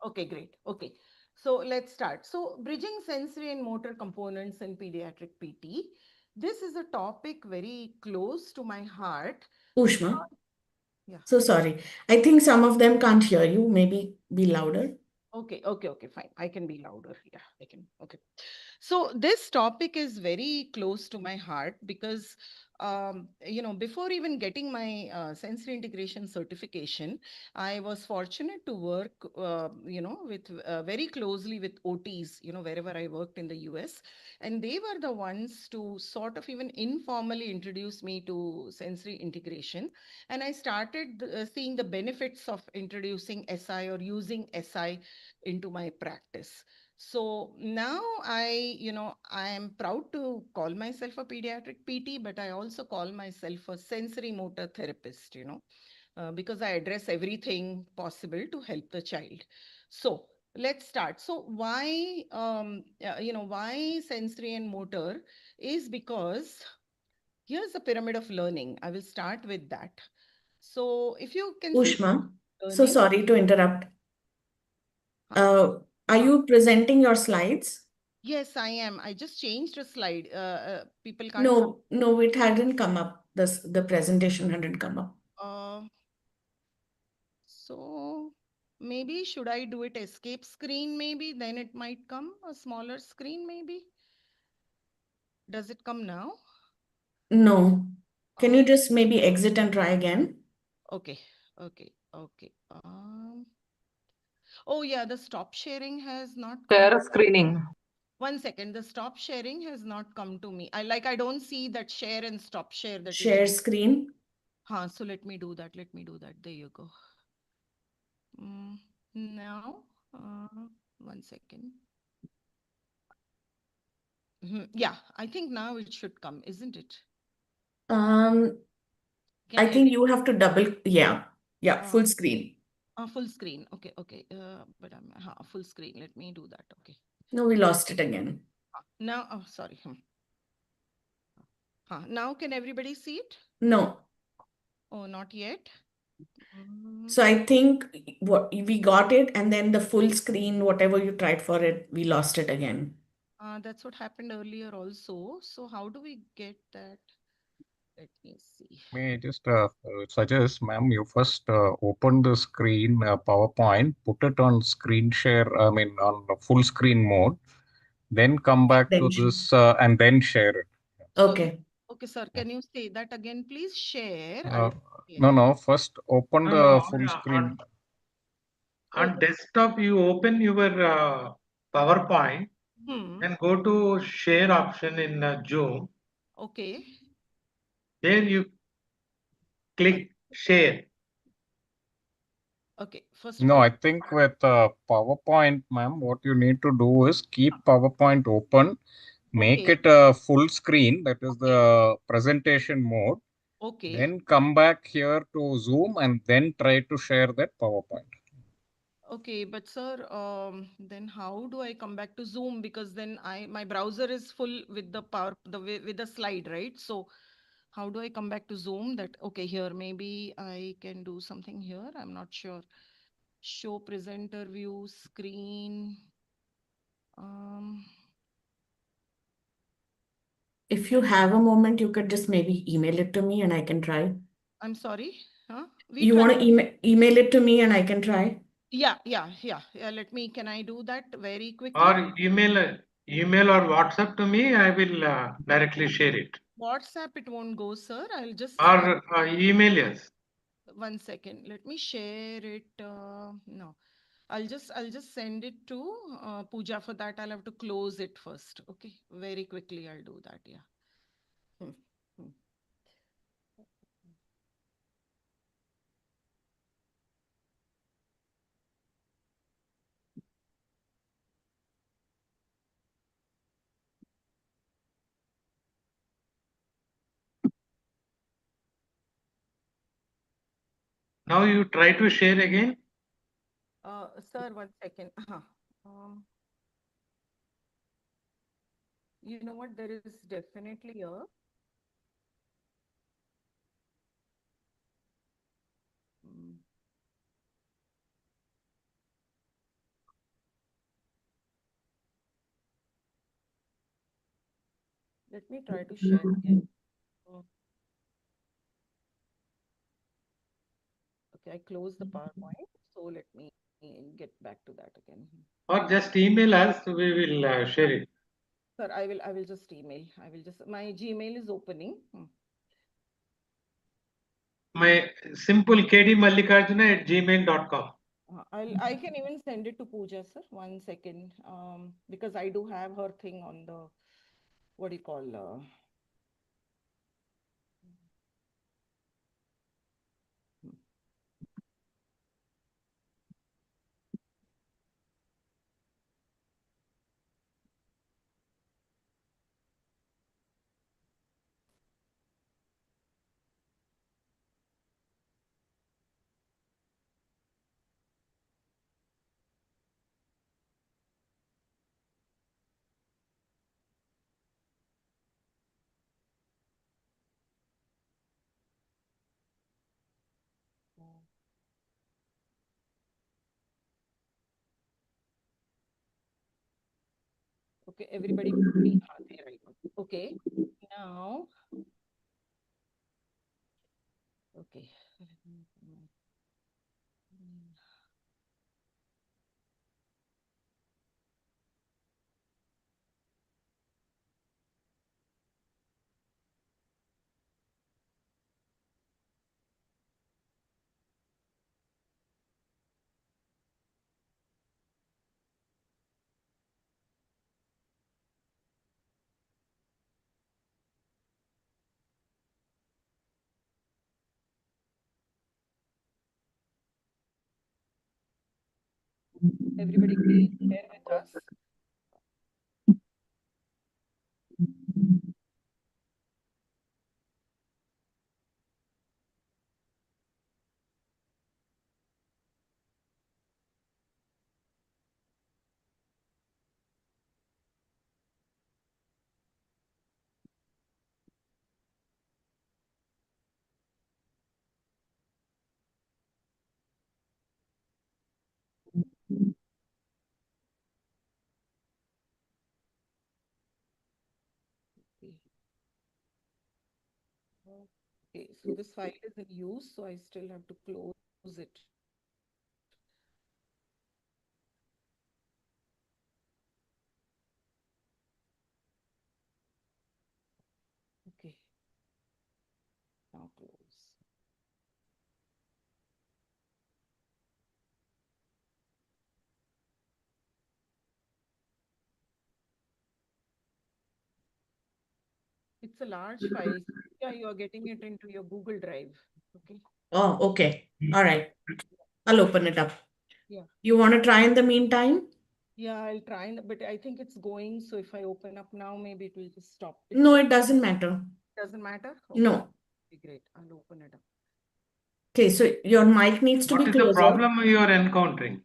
Okay, great. Okay. So let's start. So bridging sensory and motor components in pediatric PT. This is a topic very close to my heart. Ushma, Yeah. so sorry. I think some of them can't hear you. Maybe be louder. Okay, fine. I can be louder. Yeah, I can. Okay. So this topic is very close to my heart because, before even getting my sensory integration certification, I was fortunate to work, with very closely with OTs, wherever I worked in the US. And they were the ones to sort of even informally introduce me to sensory integration. And I started seeing the benefits of introducing SI or using SI into my practice. So now I am proud to call myself a pediatric PT, but I also call myself a sensory motor therapist, because I address everything possible to help the child. So let's start. So why sensory and motor is because here's a pyramid of learning. I will start with that. So if you can see Ushma, so learning, sorry to interrupt. huh, Uh, are huh. you presenting your slides? Yes, I am. I just changed a slide. People can't see. No, it hadn't come up. The presentation hadn't come up. Uh, so maybe should I do it escape screen? Maybe then it might come a smaller screen. Maybe does it come now? No. Can you Uh, just maybe exit and try again? okay, okay. Oh yeah, the stop sharing has not come. Share screening. 1 second, the stop sharing has not come to me. I don't see that share and stop share that you. Share screen. So let me do that. Let me do that. There you go. Now, 1 second. Yeah, I think now it should come, isn't it? Um, Can I I? think you have to yeah, Uh, full screen. Full screen. Okay. But I'm full screen. Let me do that. Okay. No, we lost it again. Now, oh, sorry. Now can everybody see it? No. Oh, not yet. Mm, So I think what we got it, and then the full screen, whatever you tried for it, we lost it again. that's what happened earlier also. So how do we get that? Let me see. May I just suggest, ma'am, you first open the screen, PowerPoint, put it on screen share, I mean, on the full screen mode, then come back Then to this and then share it. So, okay. okay, sir, Yeah. can you say that again, please? Share. Uh, Yeah. no, first open No, no. the full screen. Oh, On desktop, you open your PowerPoint hmm. and go to share option in Zoom. Okay. There you Uh, click share. okay. First of No, all, I think with PowerPoint, ma'am, what you need to do is keep PowerPoint open, make okay. it a full screen, that is Okay. the presentation mode. Okay. Then come back here to Zoom and then try to share that PowerPoint. Okay, but sir, then how do I come back to Zoom? Because then my browser is full with the power with the slide, right? So how do I come back to Zoom? That okay, here maybe I can do something here. I'm not sure. Show presenter view screen. Um, If you have a moment, you could just maybe email it to me and I can try. I'm sorry. Huh? We You try. want to email it to me and I can try? Yeah. Let me. Can I do that very quickly? Or email or WhatsApp to me. I will directly share it. WhatsApp, it won't go, sir. I'll just Or email yes. 1 second. Let me share it. No, I'll just send it to Pooja. For that, I'll have to close it first. Okay, very quickly I'll do that. Yeah. Hmm. Hmm. Now you try to share again. Sir, 1 second. Um, you know what? There is definitely a. mm, Let me try to share again. Oh, okay, I closed the PowerPoint. So let me get back to that again. Or just email us, we will share it. Sir, I will just email. My Gmail is opening. My simple kdmallikarjuna@gmail.com. I can even send it to Pooja, sir. 1 second. Because I do have her thing on the, what do you call, okay, everybody, there I go. Okay, now, okay. Everybody, please bear with us. Okay, so this file is in use, so I still have to close it. Okay, now close. It's a large file. Yeah, you are getting it into your Google Drive. Okay. Oh, okay. All right. I'll open it up. Yeah. You want to try in the meantime? Yeah, I'll try, but I think it's going. So if I open up now, maybe it will just stop. No, it doesn't matter. Doesn't matter? Okay. No. Okay, great. I'll open it up. Okay, so your mic needs to What be is the closer. problem you are encountering?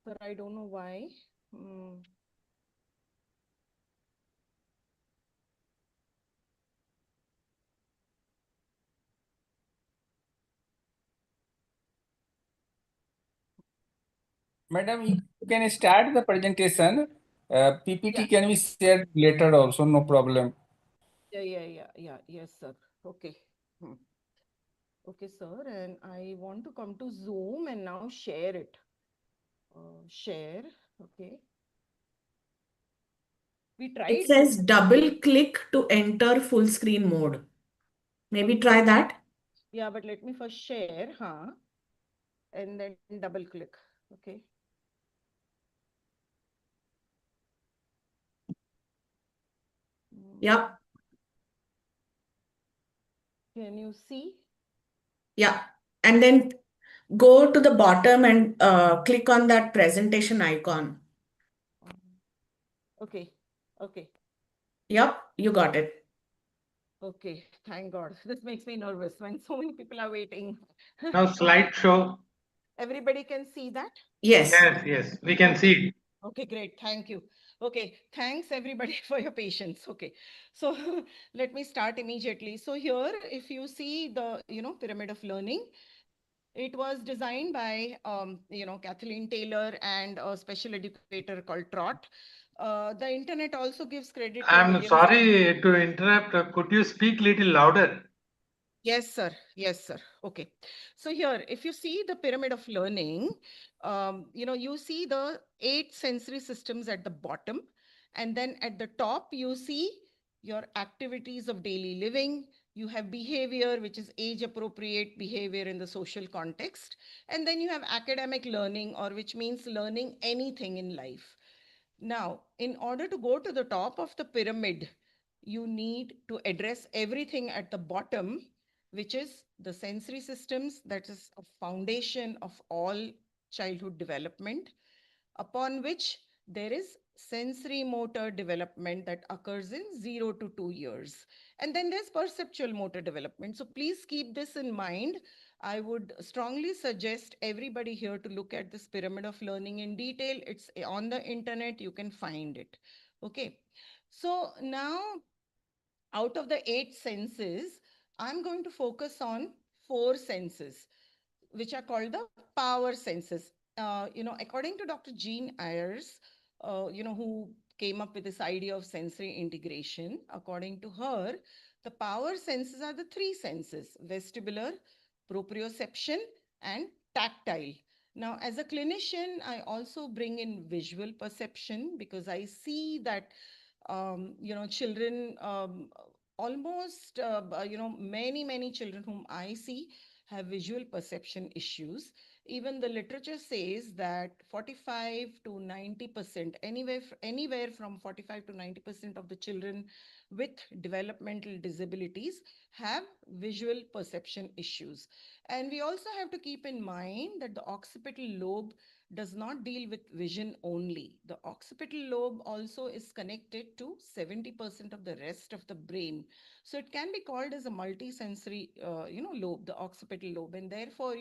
Sir, I don't know why. Madam, you can start the presentation. PPT Yeah. can be shared later also, no problem. Yeah. Yes, sir. Okay. Okay, sir. And I want to come to Zoom and now share it. Share. Okay. We tried. It says double click to enter full screen mode. Maybe try that. Yeah, but let me first share, and then double click. Okay. Yep. Can you see? Yeah. And then go to the bottom and click on that presentation icon. Okay. Okay. Yep, you got it. Okay. Thank God. This makes me nervous when so many people are waiting. Now slideshow. Everybody can see that? Yes. Yes, we can see it. Okay, great. Thank you. Okay, thanks everybody for your patience. Okay, so let me start immediately. So here, if you see the, pyramid of learning, it was designed by, Kathleen Taylor and a special educator called Trott. The internet also gives credit to I'm Williams. sorry to interrupt. Could you speak little louder? Yes, sir. Yes, sir. Okay. So here, if you see the pyramid of learning, you see the 8 sensory systems at the bottom, and then at the top, you see your activities of daily living. You have behavior, which is age appropriate behavior in the social context. And then you have academic learning, or which means learning anything in life. Now, in order to go to the top of the pyramid, you need to address everything at the bottom, which is the sensory systems, that is a foundation of all childhood development, upon which there is sensory motor development that occurs in 0 to 2 years. And then there's perceptual motor development. So please keep this in mind. I would strongly suggest everybody here to look at this pyramid of learning in detail. It's on the internet, you can find it. Okay. So now, out of the 8 senses, I'm going to focus on 4 senses, which are called the power senses. According to Dr. Jean Ayers, who came up with this idea of sensory integration, according to her, the power senses are the 3 senses: vestibular, proprioception, and tactile. Now, as a clinician, I also bring in visual perception because I see that children, almost, many children whom I see have visual perception issues. Even the literature says that 45 to 90%, anywhere from 45 to 90% of the children with developmental disabilities have visual perception issues. And we also have to keep in mind that the occipital lobe does not deal with vision only. The occipital lobe also is connected to 70% of the rest of the brain. So it can be called as a multisensory, lobe, the occipital lobe. And therefore,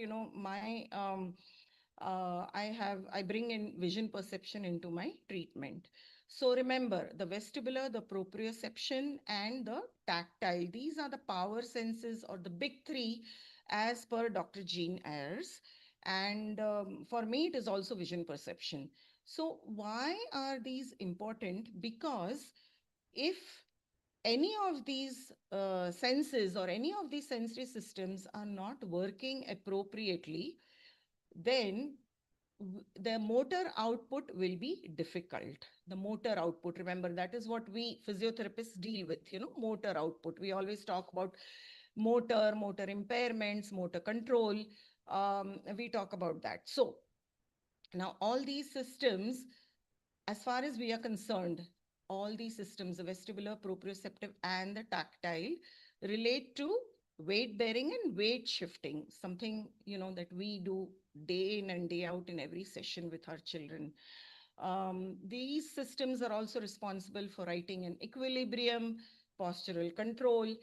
I bring in vision perception into my treatment. So remember, the vestibular, the proprioception, and the tactile, these are the power senses, or the big 3, as per Dr. Jean Ayers. And for me, it is also vision perception. So why are these important? Because if any of these senses or any of these sensory systems are not working appropriately, then the motor output will be difficult. The motor output, remember, that is what we physiotherapists deal with, motor output. We always talk about motor impairments, motor control. We talk about that. So now all these systems, as far as we are concerned, all these systems, the vestibular, proprioceptive, and the tactile, relate to weight bearing and weight shifting, something, that we do day in and day out in every session with our children. These systems are also responsible for writing and equilibrium, postural control,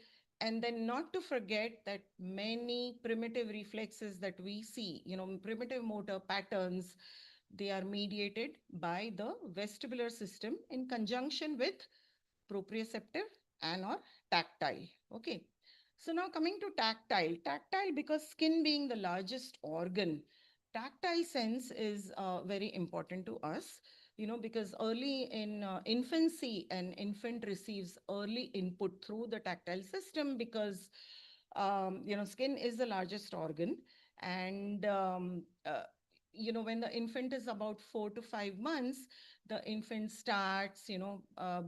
and then not to forget that many primitive reflexes that we see, primitive motor patterns, they are mediated by the vestibular system in conjunction with proprioceptive and or tactile. Okay. So now coming to tactile, because skin being the largest organ, tactile sense is very important to us, because early in infancy, an infant receives early input through the tactile system because, skin is the largest organ. And, when the infant is about 4 to 5 months, the infant starts,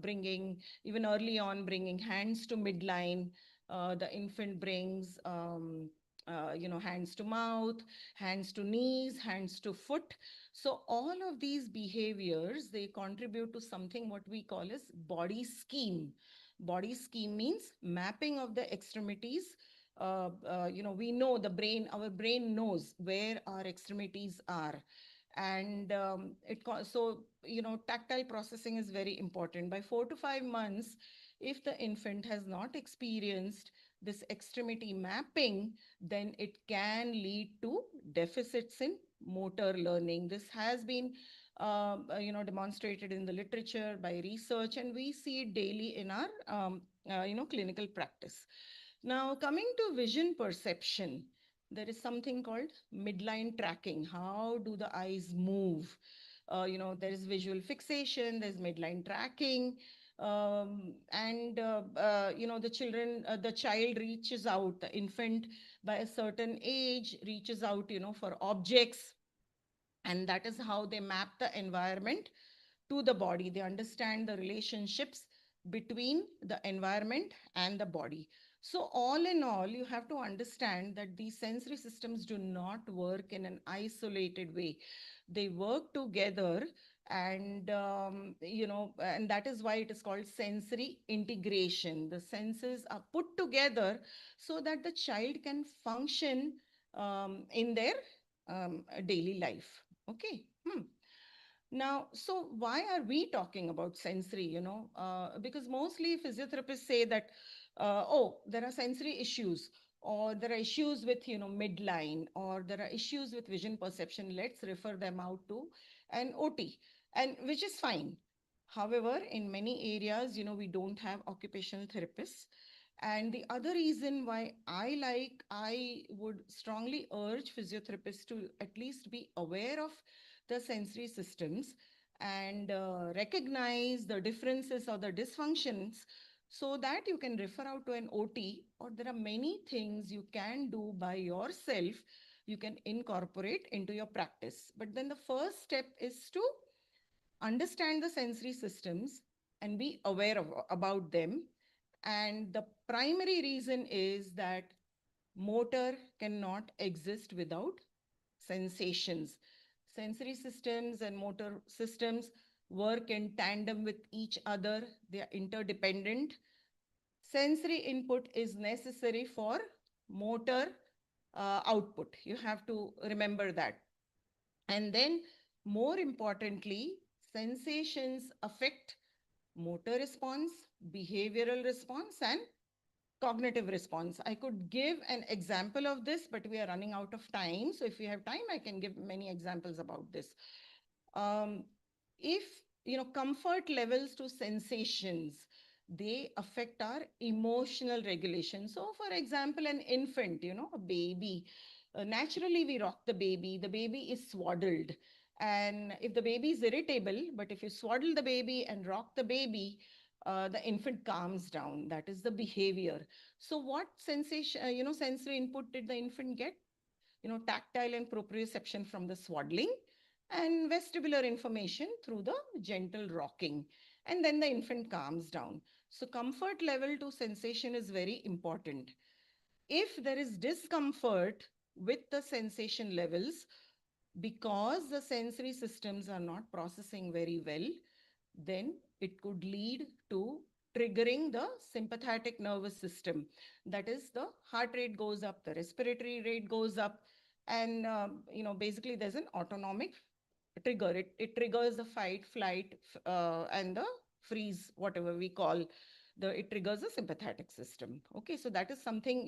bringing, even early on, bringing hands to midline. The infant brings, hands to mouth, hands to knees, hands to foot. So all of these behaviors, they contribute to something what we call as body scheme. Body scheme means mapping of the extremities. We know our brain knows where our extremities are. And tactile processing is very important. By 4 to 5 months, if the infant has not experienced this extremity mapping, then it can lead to deficits in motor learning. This has been demonstrated in the literature by research, and we see it daily in our clinical practice. Now, coming to vision perception, there is something called midline tracking. How do the eyes move? There is visual fixation, there's midline tracking, and the child reaches out, the infant by a certain age reaches out, for objects, and that is how they map the environment to the body. They understand the relationships between the environment and the body. So, all in all, you have to understand that these sensory systems do not work in an isolated way. They work together, and that is why it is called sensory integration. The senses are put together so that the child can function in their daily life. Okay. Now, so why are we talking about sensory? Because mostly physiotherapists say that, oh, there are sensory issues, or there are issues with, midline, or there are issues with vision perception. Let's refer them out to an OT, and which is fine. However, in many areas, we don't have occupational therapists. And the other reason why I would strongly urge physiotherapists to at least be aware of the sensory systems and recognize the differences or the dysfunctions so that you can refer out to an OT, or there are many things you can do by yourself, you can incorporate into your practice. But then the first step is to understand the sensory systems and be aware about them. And the primary reason is that motor cannot exist without sensations. Sensory systems and motor systems work in tandem with each other, they are interdependent. Sensory input is necessary for motor output. You have to remember that. And then, more importantly, sensations affect motor response, behavioral response, and cognitive response. I could give an example of this, but we are running out of time. So if we have time, I can give many examples about this. Um, if, comfort levels to sensations, they affect our emotional regulation. So for example, an infant, a baby, naturally we rock the baby is swaddled. And if the baby is irritable, but if you swaddle the baby and rock the baby, the infant calms down. That is the behavior. So what sensation, sensory input did the infant get? Tactile and proprioception from the swaddling, and vestibular information through the gentle rocking. And then the infant calms down. So comfort level to sensation is very important. If there is discomfort with the sensation levels, because the sensory systems are not processing very well, then it could lead to triggering the sympathetic nervous system. That is, the heart rate goes up, the respiratory rate goes up, and basically there's an autonomic trigger. It triggers the fight, flight, and the freeze, whatever we call. It triggers the sympathetic system. Okay, so that is something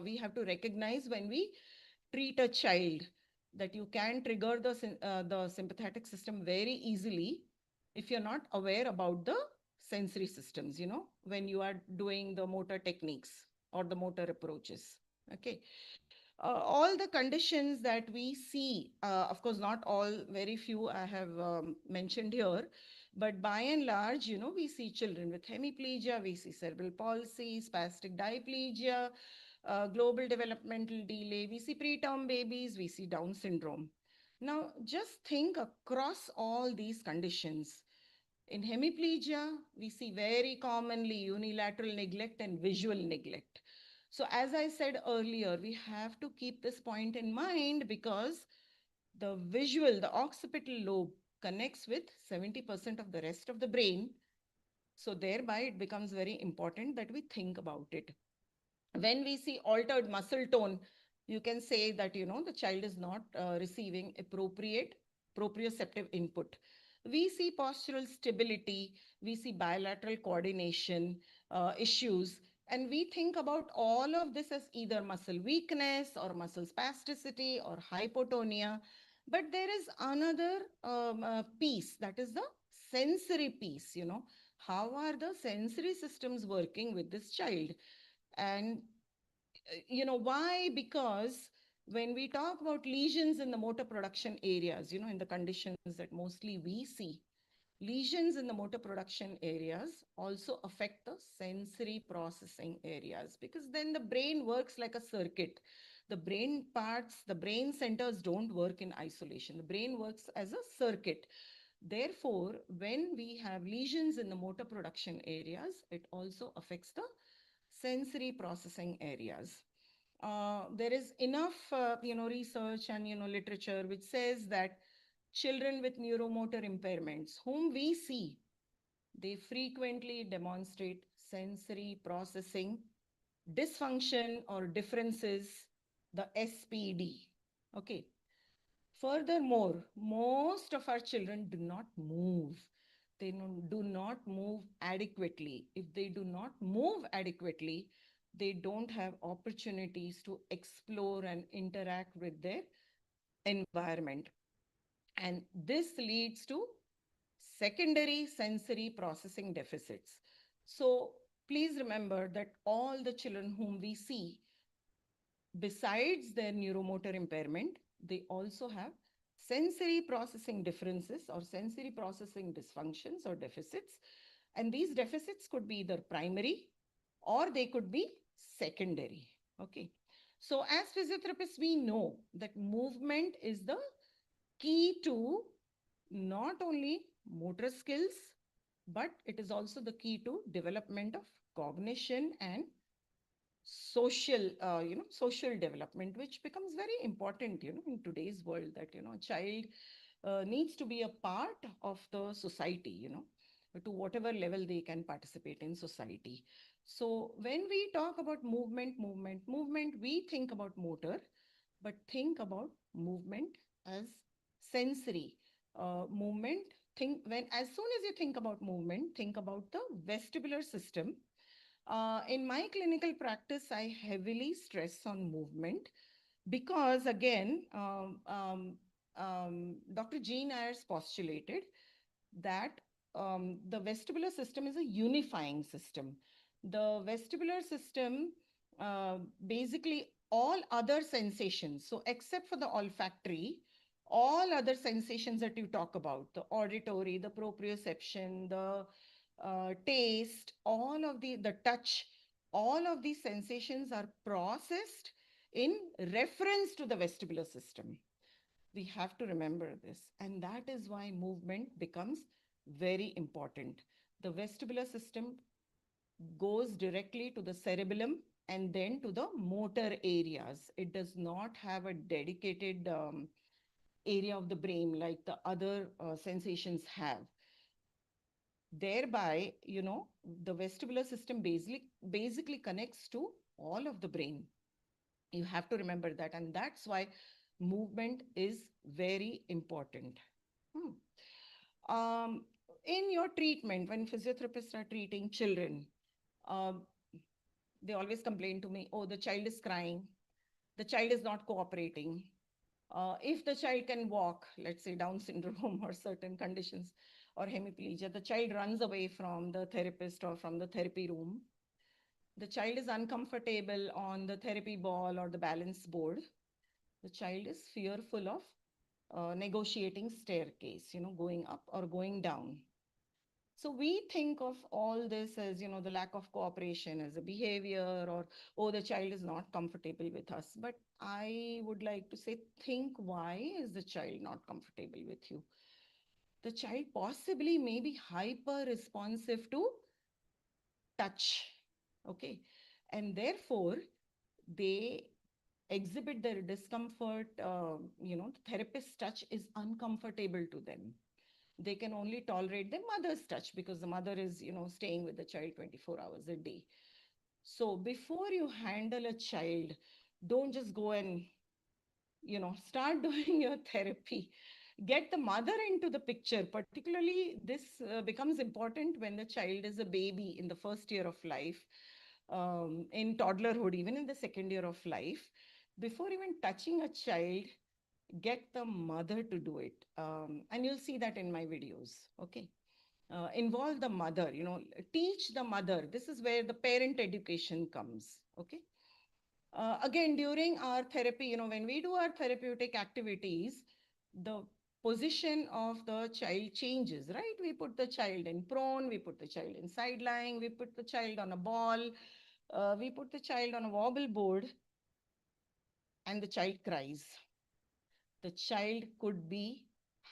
we have to recognize when we treat a child, that you can trigger the sympathetic system very easily if you're not aware about the sensory systems, when you are doing the motor techniques or the motor approaches. Okay. All the conditions that we see, of course, not all, very few I have mentioned here, but by and large, we see children with hemiplegia, we see cerebral palsy, spastic diplegia, global developmental delay, we see preterm babies, we see Down syndrome. Now, just think across all these conditions. In hemiplegia, we see very commonly unilateral neglect and visual neglect. So as I said earlier, we have to keep this point in mind because the occipital lobe connects with 70% of the rest of the brain. So thereby it becomes very important that we think about it. When we see altered muscle tone, you can say that, the child is not receiving appropriate proprioceptive input. We see postural stability, we see bilateral coordination issues, and we think about all of this as either muscle weakness or muscle spasticity or hypotonia. But there is another piece, that is the sensory piece. How are the sensory systems working with this child? And why? Because when we talk about lesions in the motor production areas, in the conditions that mostly we see, lesions in the motor production areas also affect the sensory processing areas, because then the brain works like a circuit. The brain parts, the brain centers don't work in isolation. The brain works as a circuit. Therefore, when we have lesions in the motor production areas, it also affects the sensory processing areas. There is enough, research and, literature which says that children with neuromotor impairments, whom we see, they frequently demonstrate sensory processing dysfunction or differences, the SPD. Okay. Furthermore, most of our children do not move. They do not move adequately. If they do not move adequately, they don't have opportunities to explore and interact with their environment. And this leads to secondary sensory processing deficits. So please remember that all the children whom we see, besides their neuromotor impairment, they also have sensory processing differences or sensory processing dysfunctions or deficits. And these deficits could be either primary or they could be secondary. Okay. So as physiotherapists, we know that movement is the key to not only motor skills, but it is also the key to development of cognition and social development, which becomes very important, in today's world, that, a child needs to be a part of the society, to whatever level they can participate in society. So when we talk about movement, we think about motor, but think about movement as sensory movement. As soon as you think about movement, think about the vestibular system. In my clinical practice, I heavily stress on movement because, again, Dr. Jean Ayers postulated that the vestibular system is a unifying system. The vestibular system, basically all other sensations, so except for the olfactory, all other sensations that you talk about, the auditory, the proprioception, the taste, all of the touch, all of these sensations are processed in reference to the vestibular system. We have to remember this. And that is why movement becomes very important. The vestibular system goes directly to the cerebellum and then to the motor areas. It does not have a dedicated area of the brain like the other sensations have. Thereby, the vestibular system basically connects to all of the brain. You have to remember that. And that's why movement is very important. In your treatment, when physiotherapists are treating children, um, they always complain to me, oh, the child is crying, the child is not cooperating. If the child can walk, let's say Down syndrome or certain conditions or hemiplegia, the child runs away from the therapist or from the therapy room. The child is uncomfortable on the therapy ball or the balance board. The child is fearful of negotiating staircase, going up or going down. So we think of all this as, the lack of cooperation as a behavior, or, oh, the child is not comfortable with us. But I would like to say, think, why is the child not comfortable with you? The child possibly may be hyper responsive to touch. Okay. And therefore, they exhibit their discomfort. The therapist's touch is uncomfortable to them. They can only tolerate their mother's touch because the mother is, staying with the child 24 hours a day. So before you handle a child, don't just go and, start doing your therapy. Get the mother into the picture. Particularly, this becomes important when the child is a baby in the first year of life, in toddlerhood, even in the second year of life. Before even touching a child, get the mother to do it. And you'll see that in my videos. Okay. Involve the mother, teach the mother. This is where the parent education comes. Okay. Again, during our therapy, when we do our therapeutic activities, the position of the child changes, right? We put the child in prone, we put the child in side lying, we put the child on a ball, we put the child on a wobble board, and the child cries. The child could be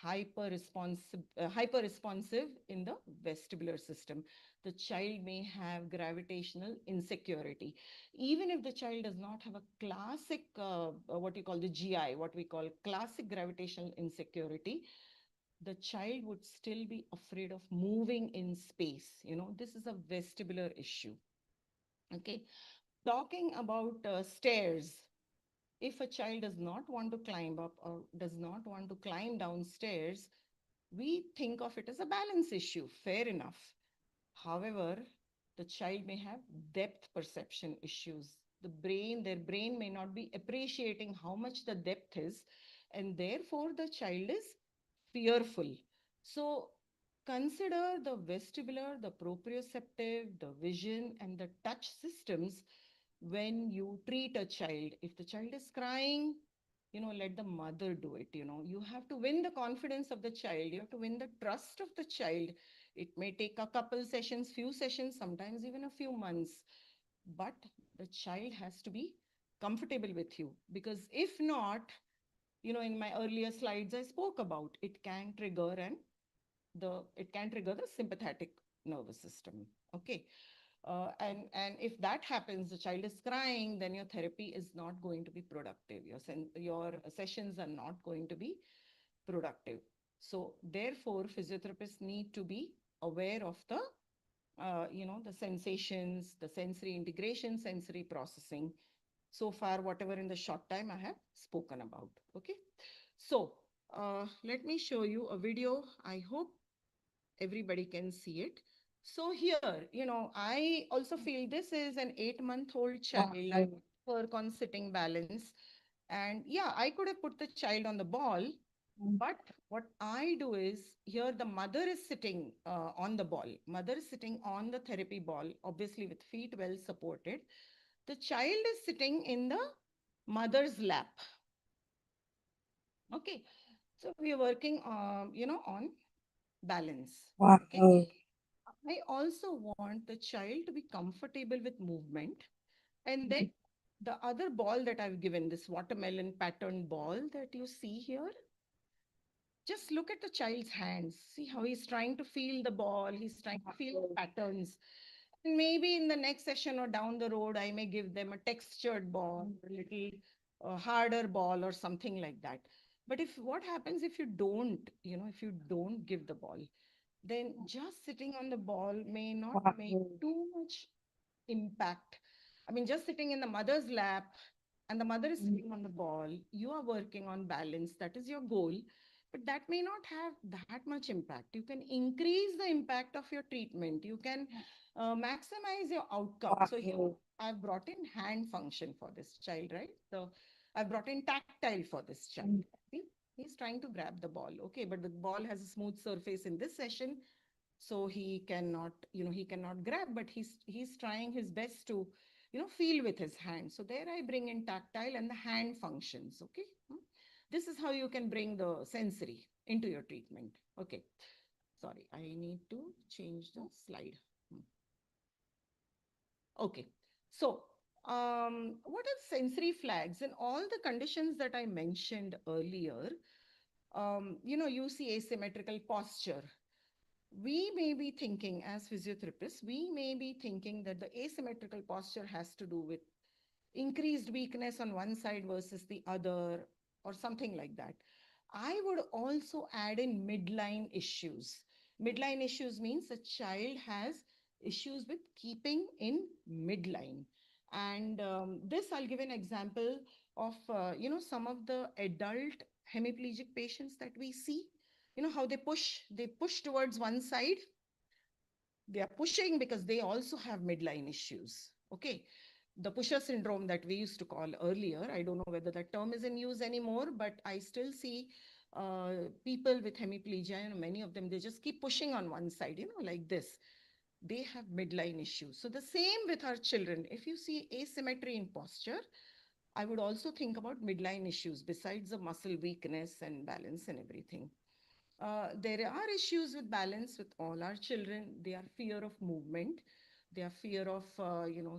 hyper responsive in the vestibular system. The child may have gravitational insecurity. Even if the child does not have a classic, what you call the GI, what we call classic gravitational insecurity, the child would still be afraid of moving in space. This is a vestibular issue. Okay. Talking about stairs, if a child does not want to climb up or does not want to climb downstairs, we think of it as a balance issue. Fair enough. However, the child may have depth perception issues. Their brain may not be appreciating how much the depth is, and therefore the child is fearful. So consider the vestibular, the proprioceptive, the vision, and the touch systems when you treat a child. If the child is crying, let the mother do it. You have to win the confidence of the child. You have to win the trust of the child. It may take a couple sessions, few sessions, sometimes even a few months, but the child has to be comfortable with you, because if not, in my earlier slides, I spoke about it can trigger the sympathetic nervous system. Okay. And if that happens, the child is crying, then your therapy is not going to be productive. Your sessions are not going to be productive. So therefore, physiotherapists need to be aware of the sensations, the sensory integration, sensory processing. So far, whatever in the short time I have spoken about. Okay. So let me show you a video. I hope everybody can see it. So here, I also feel this is an 8-month-old child. I work on sitting balance. And yeah, I could have put the child on the ball, but what I do is here the mother is sitting on the ball. Mother is sitting on the therapy ball, obviously with feet well supported. The child is sitting in the mother's lap. Okay. So we are working, on balance. Okay. I also want the child to be comfortable with movement. And then the other ball that I've given, this watermelon pattern ball that you see here, just look at the child's hands. See how he's trying to feel the ball. He's trying to feel the patterns. And maybe in the next session or down the road, I may give them a textured ball, a little harder ball or something like that. But what happens if if you don't give the ball, then just sitting on the ball may not make too much impact. I mean, just sitting in the mother's lap and the mother is sitting on the ball, you are working on balance. That is your goal. But that may not have that much impact. You can increase the impact of your treatment. You can maximize your outcome. So here I've brought in hand function for this child, right? So I've brought in tactile for this child. See, he's trying to grab the ball. Okay, but the ball has a smooth surface in this session, so he cannot grab, but he's trying his best to feel with his hand. So there I bring in tactile and the hand functions. Okay. This is how you can bring the sensory into your treatment. Okay, sorry, I need to change the slide. Okay. So what are sensory flags in all the conditions that I mentioned earlier? You see asymmetrical posture. We may be thinking, as physiotherapists, we may be thinking that the asymmetrical posture has to do with increased weakness on one side versus the other, or something like that. I would also add in midline issues. Midline issues means the child has issues with keeping in midline. And this, I'll give an example of, some of the adult hemiplegic patients that we see. How they push towards one side. They are pushing because they also have midline issues. Okay. The pusher syndrome that we used to call earlier, I don't know whether that term is in use anymore, but I still see people with hemiplegia, many of them, they just keep pushing on one side, like this. they have midline issues. So the same with our children. If you see asymmetry in posture, I would also think about midline issues besides the muscle weakness and balance and everything. There are issues with balance with all our children. They are fear of movement. They are fear of,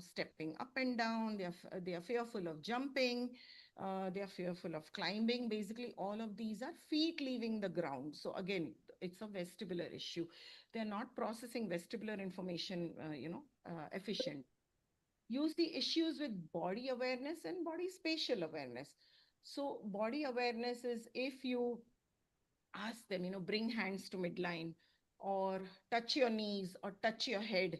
stepping up and down. They are fearful of jumping. They are fearful of climbing. Basically, all of these are feet leaving the ground. So again, it's a vestibular issue. They're not processing vestibular information, efficient. You see issues with body awareness and body spatial awareness. So body awareness is if you ask them, bring hands to midline or touch your knees or touch your head.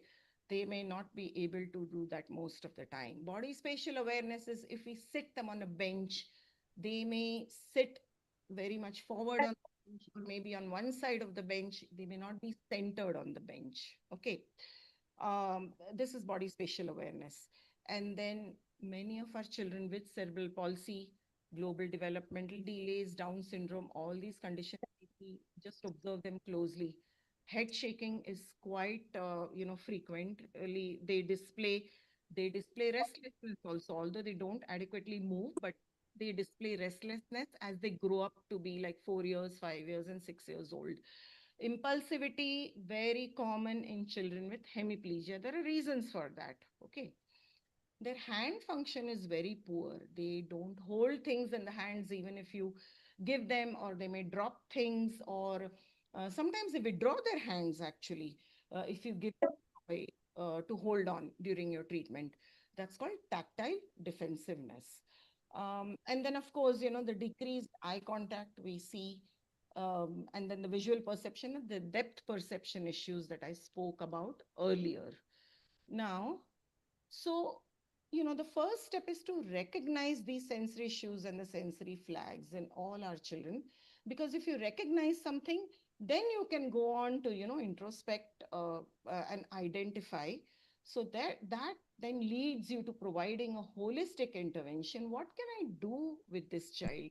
They may not be able to do that most of the time. Body spatial awareness is if we sit them on a bench, they may sit very much forward on the bench or maybe on one side of the bench. They may not be centered on the bench. Okay. This is body spatial awareness. And then many of our children with cerebral palsy, global developmental delays, Down syndrome, all these conditions, if we just observe them closely. Head shaking is quite, frequently. They display restlessness also, although they don't adequately move, but they display restlessness as they grow up to be like 4 years, 5 years, and 6 years old. Impulsivity, very common in children with hemiplegia. There are reasons for that. Okay. Their hand function is very poor. They don't hold things in the hands, even if you give them, or they may drop things, or sometimes they withdraw their hands actually, if you give them away to hold on during your treatment. That's called tactile defensiveness. And then, of course, the decreased eye contact we see, and then the visual perception and the depth perception issues that I spoke about earlier. Now, so, the first step is to recognize these sensory issues and the sensory flags in all our children. Because if you recognize something, then you can go on to, introspect and identify. So that then leads you to providing a holistic intervention. What can I do with this child?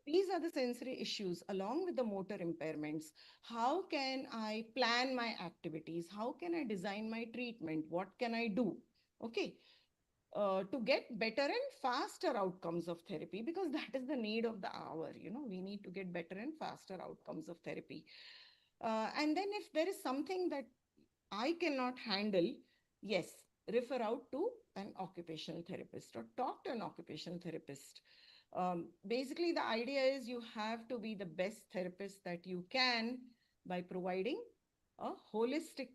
These are the sensory issues along with the motor impairments. How can I plan my activities? How can I design my treatment? What can I do? Okay. To get better and faster outcomes of therapy, because that is the need of the hour. We need to get better and faster outcomes of therapy. And then if there is something that I cannot handle, yes, refer out to an occupational therapist or talk to an occupational therapist. Basically, the idea is you have to be the best therapist that you can by providing a holistic,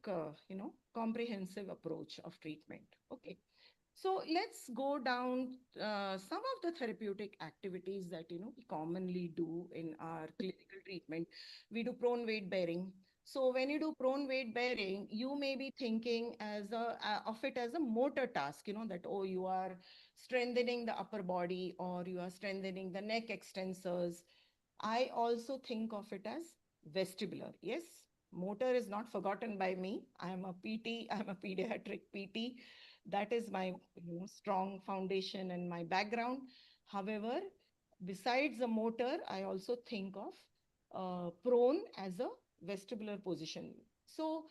comprehensive approach of treatment. Okay. So let's go down some of the therapeutic activities that we commonly do in our clinical treatment. We do prone weight bearing. So when you do prone weight bearing, you may be thinking of it as a motor task. That you are strengthening the upper body or you are strengthening the neck extensors. I also think of it as vestibular. Yes, motor is not forgotten by me. I am a PT. I'm a pediatric PT. That is my strong foundation and my background. However, besides the motor, I also think of prone as a vestibular position. So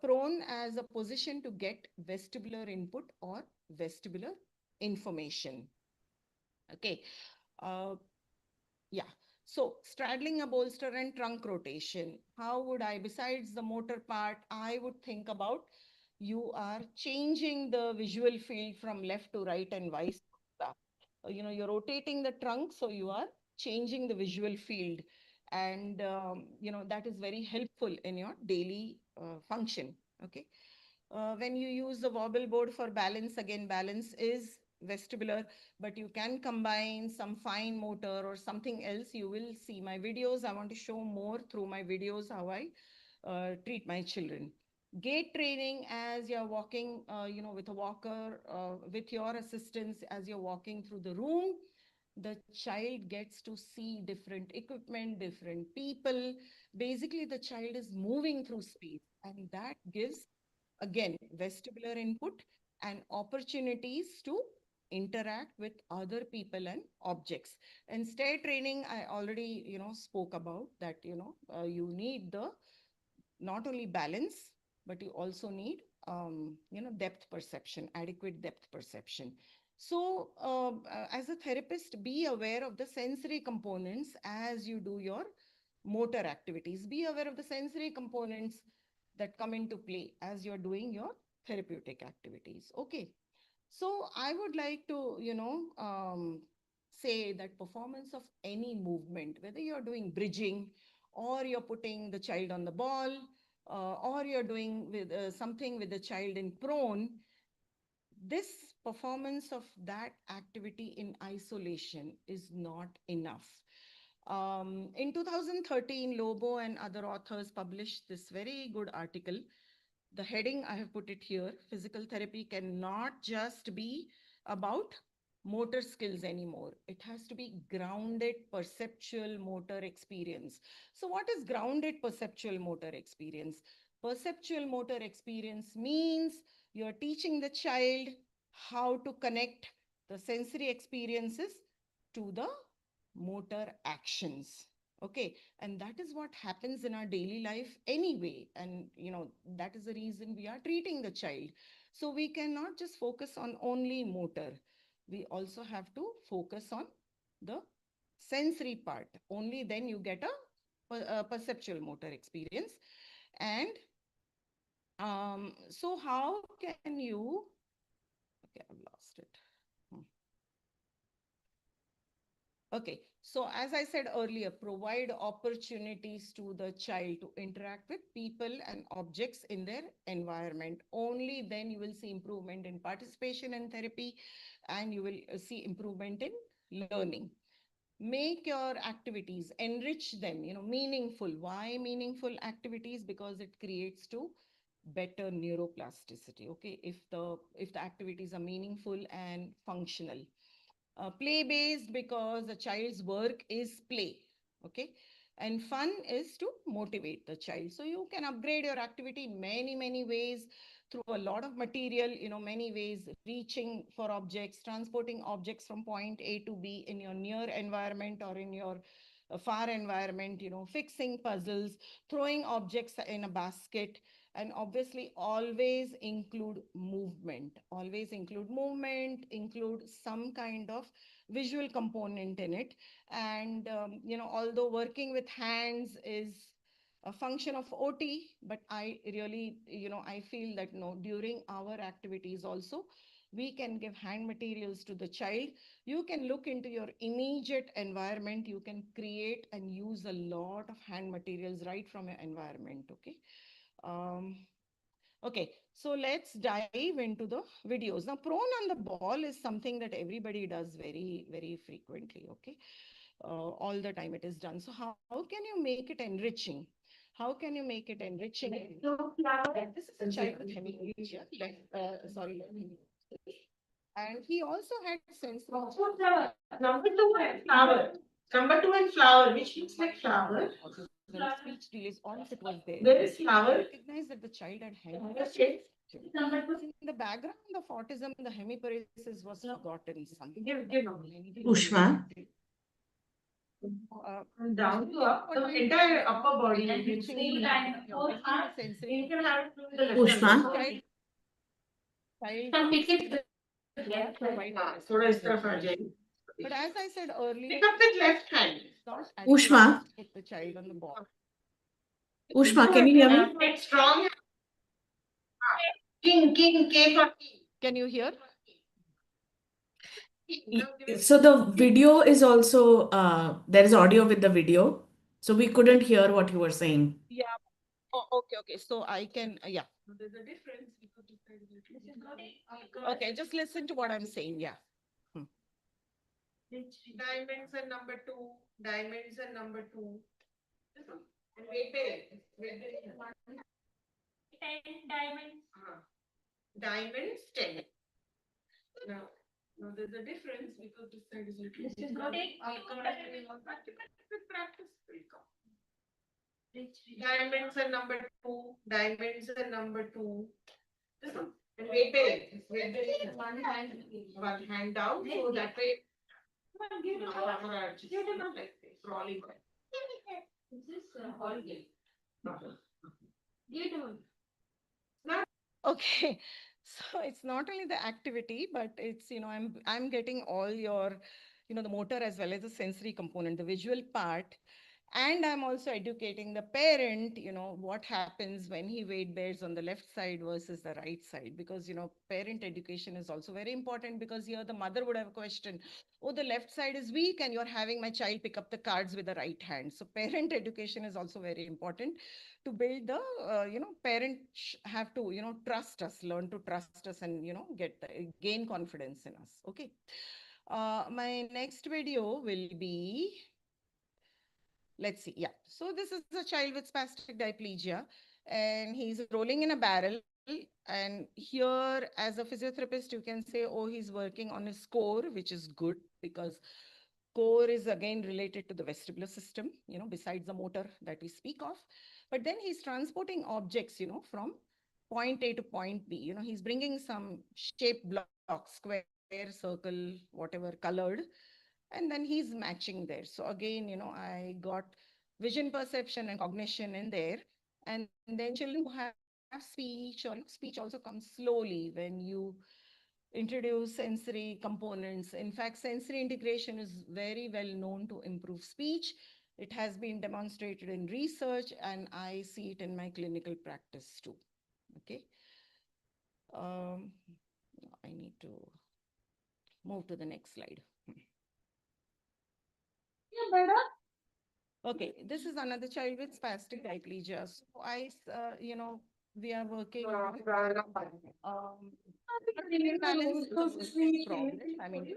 prone as a position to get vestibular input or vestibular information. Okay. Uh, yeah. So straddling a bolster and trunk rotation. How would I, besides the motor part, I would think about you are changing the visual field from left to right and vice versa. You're rotating the trunk, so you are changing the visual field. And, that is very helpful in your daily function. Okay. When you use the wobble board for balance, again, balance is vestibular, but you can combine some fine motor or something else. You will see my videos. I want to show more through my videos how I treat my children. Gait training as you're walking, with a walker, with your assistance as you're walking through the room. The child gets to see different equipment, different people. Basically, the child is moving through space, and that gives, again, vestibular input and opportunities to interact with other people and objects. And stair training, I already, spoke about that, you need the not only balance, but you also need, depth perception, adequate depth perception. So, as a therapist, be aware of the sensory components as you do your motor activities. Be aware of the sensory components that come into play as you're doing your therapeutic activities. Okay. So I would like to, say that performance of any movement, whether you're doing bridging or you're putting the child on the ball, or you're doing with something with the child in prone, this performance of that activity in isolation is not enough. In 2013, Lobo and other authors published this very good article. The heading, I have put it here: physical therapy cannot just be about motor skills anymore. It has to be grounded perceptual motor experience. So, what is grounded perceptual motor experience? Perceptual motor experience means you're teaching the child how to connect the sensory experiences to the motor actions. Okay, and that is what happens in our daily life anyway, and that is the reason we are treating the child. So we cannot just focus on only motor, we also have to focus on the sensory part. Only then you get a perceptual motor experience. And so how can you, okay, I've lost it. Okay, so as I said earlier, provide opportunities to the child to interact with people and objects in their environment. Only then you will see improvement in participation in therapy, and you will see improvement in learning. Make your activities, enrich them, meaningful. Why meaningful activities? Because it creates to better neuroplasticity. Okay, if the activities are meaningful and functional. Play based, because the child's work is play. Okay, and fun is to motivate the child. So you can upgrade your activity many ways, through a lot of material, many ways: reaching for objects, transporting objects from point A to B in your near environment or in your far environment, fixing puzzles, throwing objects in a basket. And obviously always include movement, include some kind of visual component in it. And although working with hands is a function of OT, but I really, I feel that no, during our activities also, we can give hand materials to the child. You can look into your immediate environment. You can create and use a lot of hand materials right from your environment. Okay. Okay, so let's dive into the videos. Now, prone on the ball is something that everybody does very frequently. Okay, all the time it is done. So how can you make it enriching? How can you make it enriching? This is a child with hemiplegia, sorry, and he also had sense. Number two and flower. Number two and flower, which looks like flower. Speech delays, all of it was there. Where is flower? Recognize that the child had hemiplegia. In the background of autism, the hemiparesis was forgotten. Ushma. Down to up, the entire upper body. Ushma. But as I said earlier, pick up with left hand. Ushma. Hit the child on the ball. Ushma, can you hear me? It's strong. King, K for king. Can you hear? So the video is also, there is audio with the video. So we couldn't hear what you were saying. Yeah. Oh, okay. So I can, yeah. There's a difference. Okay, just listen to what I'm saying. Yeah. Dimension number two. Dimension number two. And wait. 10 diamonds. Diamonds 10. Now there's a difference because this side is little. This is not it. Practice will come. Dimension number two. Dimension number two. This one. And wait. One hand down. So that way. Give it rolling. Is this all game? Give it Okay. So it's not only the activity, but it's, I'm getting all your, the motor as well as the sensory component, the visual part. And I'm also educating the parent, what happens when he weight bears on the left side versus the right side. Because, parent education is also very important, because here the mother would have a question, oh, the left side is weak and you're having my child pick up the cards with the right hand. So parent education is also very important to build the, parents have to, trust us, learn to trust us, and, gain confidence in us. Okay. My next video will be, let's see. Yeah. So this is a child with spastic diplegia, and he's rolling in a barrel. And here, as a physiotherapist, you can say, oh, he's working on his core, which is good, because core is again related to the vestibular system, besides the motor that we speak of. But then he's transporting objects, from point A to point B. He's bringing some shape blocks, square, circle, whatever, colored, and then he's matching there. So again, I got vision perception and cognition in there. And then children who have speech, or speech also comes slowly when you introduce sensory components. In fact, sensory integration is very well known to improve speech. It has been demonstrated in research, and I see it in my clinical practice too. Okay. Um, I need to move to the next slide. Okay, this is another child with spastic diplegia. So we are working on balance problem. I mean,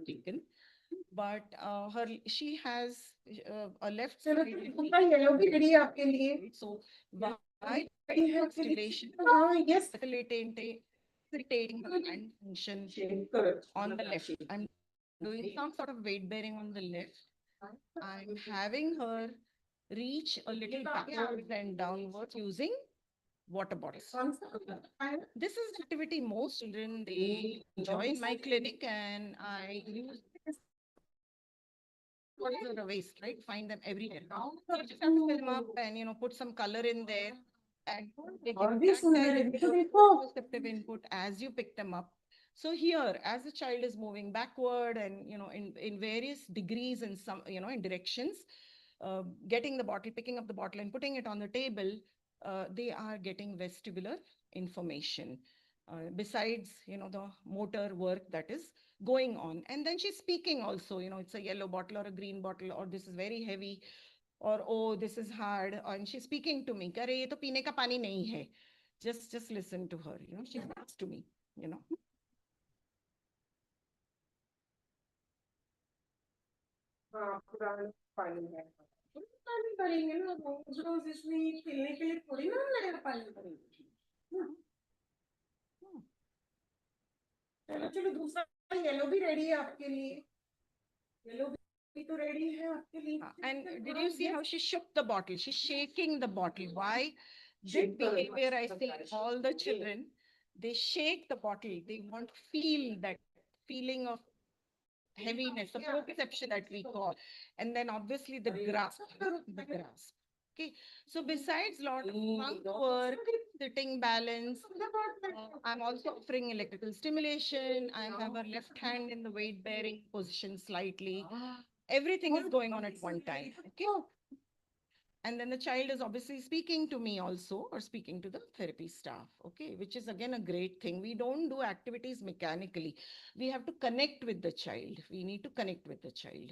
taken, but she has a left side. So why stimulation facilitating her hand function on the left. I'm doing some sort of weight bearing on the left. I'm having her reach a little backwards and downwards using water bottles. This is the activity most children they enjoy in my clinic, and I use what is the waste, right? Find them everywhere. So you just have to fill them up and put some color in there, and they give perceptive input as you pick them up. So here, as the child is moving backward and in various degrees and some in directions, getting the bottle, picking up the bottle and putting it on the table, they are getting vestibular information. Besides, the motor work that is going on. And then she's speaking also, it's a yellow bottle or a green bottle, or this is very heavy, or oh, this is hard. And she's speaking to me. Kare, ye to peene ka pani nahi hai. Just listen to her, she speaks to me, हाँ पुराना पानी है पानी भरेंगे ना रोज रोज इसमें खेलने के लिए थोड़ी ना नया पानी भरेंगे चलो चलो दूसरा येलो भी रेडी है आपके लिए येलो भी तो रेडी है आपके लिए And did you see how she shook the bottle? She's shaking the bottle. Why? This behavior I see all the children, they shake the bottle. They want to feel that feeling of heaviness, the perception that we call. And then obviously the grasp, the grasp. Okay. So besides lot of trunk work, sitting balance, I'm also offering electrical stimulation. I have her left hand in the weight bearing position slightly. Everything is going on at one time. Okay. And then the child is obviously speaking to me also, or speaking to the therapy staff, okay, which is again a great thing. We don't do activities mechanically. We have to connect with the child. We need to connect with the child.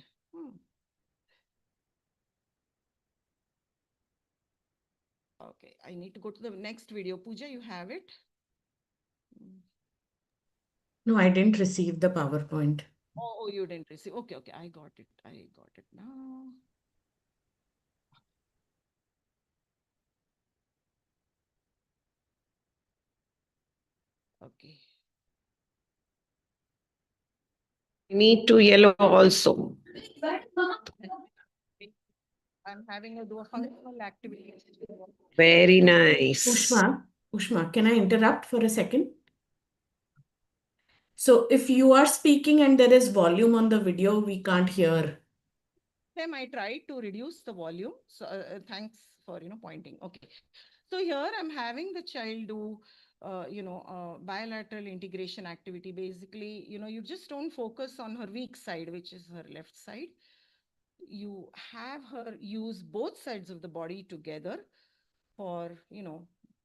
Okay, I need to go to the next video. Pooja, you have it? No, I didn't receive the PowerPoint. Oh, you didn't receive. Okay, okay, I got it. I got it now. Okay. need to yellow also. I'm having to do a functional activity. Very nice. Ushma, can I interrupt for a second? So if you are speaking and there is volume on the video, we can't hear. I tried to reduce the volume. So thanks for pointing. Okay. So here I'm having the child do bilateral integration activity. Basically, you just don't focus on her weak side, which is her left side. You have her use both sides of the body together for,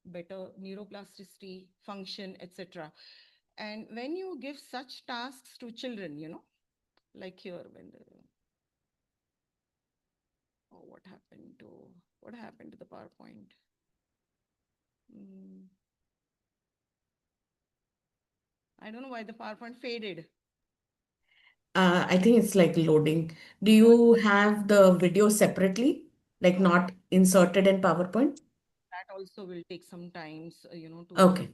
better neuroplasticity, function, etc. And when you give such tasks to children, like here, when the, oh, what happened to the PowerPoint? Mm, I don't know why the PowerPoint faded. I think it's like loading. Do you have the video separately, like not inserted in PowerPoint? That also will take some time, to Okay.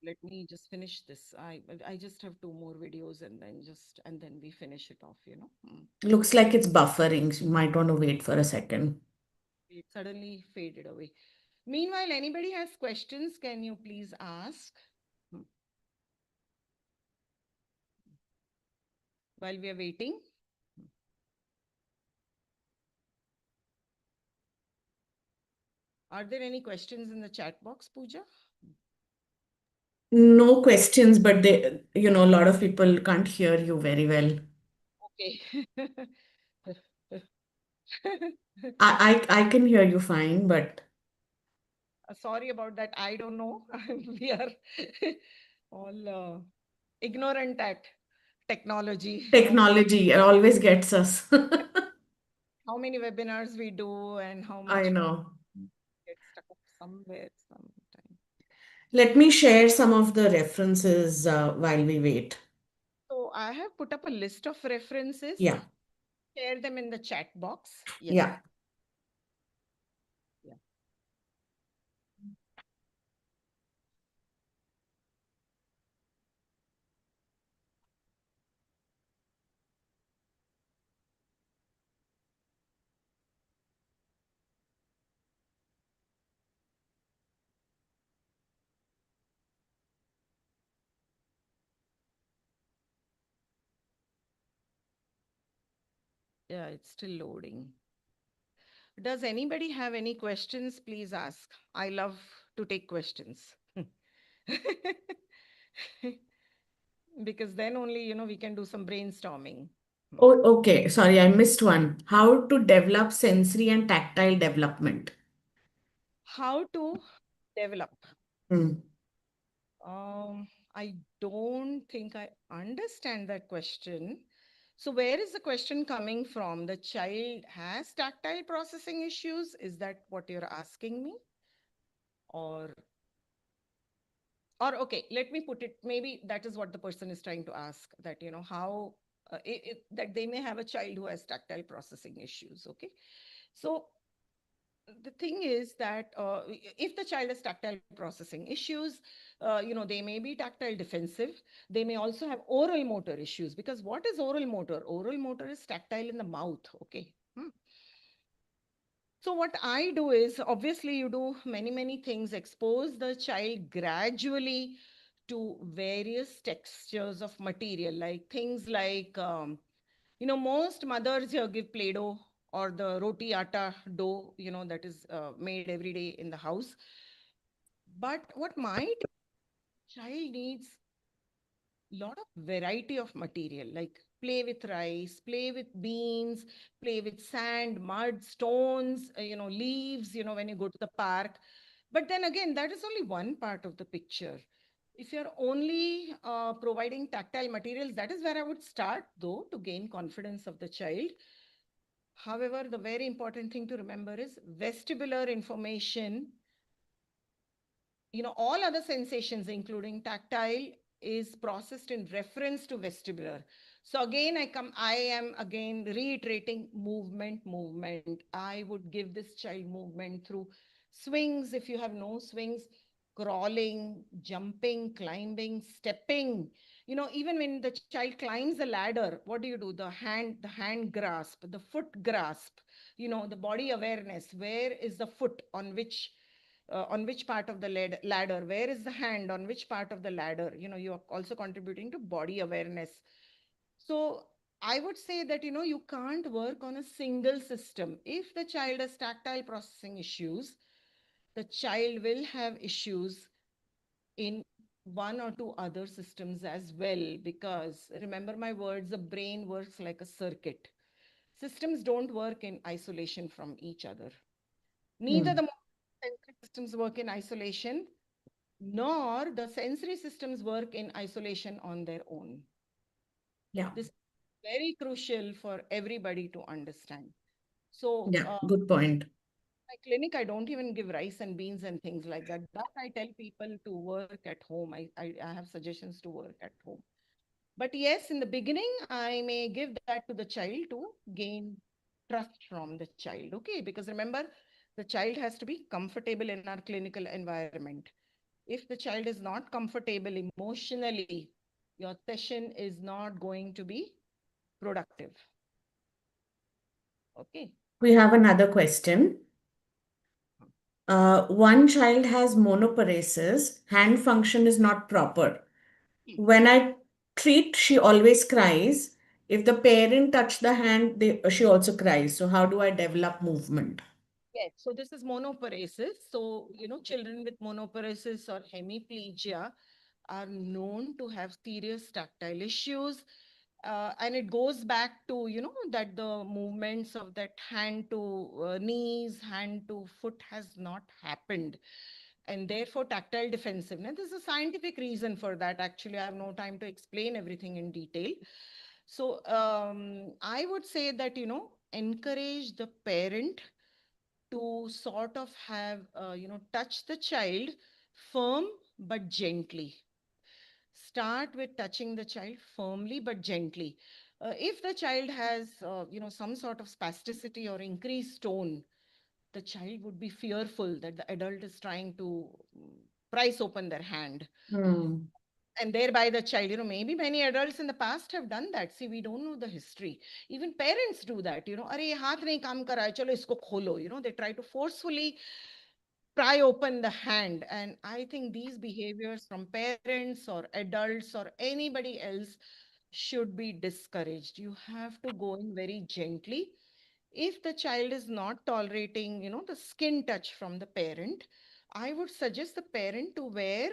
let me just finish this. I just have two more videos and then we finish it off. Looks like it's buffering. So you might want to wait for a second. It suddenly faded away. Meanwhile, anybody has questions, can you please ask? Hmm. While we are waiting. Are there any questions in the chat box, Pooja? No questions, but a lot of people can't hear you very well. Okay. I can hear you fine, but Sorry about that. I don't know. We are all ignorant at technology. technology always gets us. How many webinars we do and how I much know. get stuck up somewhere sometime. Let me share some of the references while we wait. So I have put up a list of references. Yeah. Share them in the chat box. Yes. Yeah. Yeah. Yeah, it's still loading. Does anybody have any questions? Please ask. I love to take questions. Because then only, we can do some brainstorming. Oh, okay. Sorry, I missed one. How to develop sensory and tactile development. How to develop? Hmm. I don't think I understand that question. So where is the question coming from? The child has tactile processing issues? Is that what you're asking me? Or okay, let me put it, maybe that is what the person is trying to ask, that, how that they may have a child who has tactile processing issues. Okay. So the thing is that if the child has tactile processing issues, they may be tactile defensive. They may also have oral motor issues, because what is oral motor? Oral motor is tactile in the mouth. Okay. So what I do is, obviously you do many, many things, expose the child gradually to various textures of material, like things like, most mothers here give Play-Doh or the roti atta dough, that is made every day in the house. But what my child needs lot of variety of material, like play with rice, play with beans, play with sand, mud, stones, leaves, when you go to the park. But then again, that is only one part of the picture. If you're only providing tactile materials, that is where I would start, though, to gain confidence of the child. However, the very important thing to remember is vestibular information, all other sensations, including tactile, is processed in reference to vestibular. So again, I am again reiterating movement. I would give this child movement through swings. If you have no swings, crawling, jumping, climbing, stepping. Even when the child climbs a ladder, what do you do? The hand grasp, the foot grasp, the body awareness. Where is the foot on which part of the ladder? Where is the hand on which part of the ladder? You are also contributing to body awareness. So I would say that, you can't work on a single system. If the child has tactile processing issues, the child will have issues in one or two other systems as well, because remember my words, the brain works like a circuit. Systems don't work in isolation from each other. Neither the sensory systems work in isolation, nor the sensory systems work in isolation on their own. Yeah. This is very crucial for everybody to understand. So, Yeah. Good point. my clinic, I don't even give rice and beans and things like that. That I tell people to work at home. I have suggestions to work at home. But yes, in the beginning, I may give that to the child to gain trust from the child. Okay, because remember, the child has to be comfortable in our clinical environment. If the child is not comfortable emotionally, your session is not going to be productive. Okay. We have another question. One child has monoparesis, hand function is not proper. When I treat, she always cries. If the parent touch the hand, she also cries. So how do I develop movement? Yes, so this is monoparesis. So, children with monoparesis or hemiplegia are known to have serious tactile issues. And it goes back to, that the movements of that hand to knees, hand to foot has not happened. And therefore, tactile defensiveness. There's a scientific reason for that. Actually, I have no time to explain everything in detail. So, I would say that, encourage the parent to sort of have, touch the child firm but gently. Start with touching the child firmly but gently. If the child has, some sort of spasticity or increased tone, the child would be fearful that the adult is trying to prise open their hand. Hmm. And thereby the child, maybe many adults in the past have done that. See, we don't know the history. Even parents do that, अरे ये हाथ नहीं काम कर रहा है चलो इसको खोलो, they try to forcefully pry open the hand. And I think these behaviors from parents or adults or anybody else should be discouraged. You have to go in very gently. If the child is not tolerating, the skin touch from the parent, I would suggest the parent to wear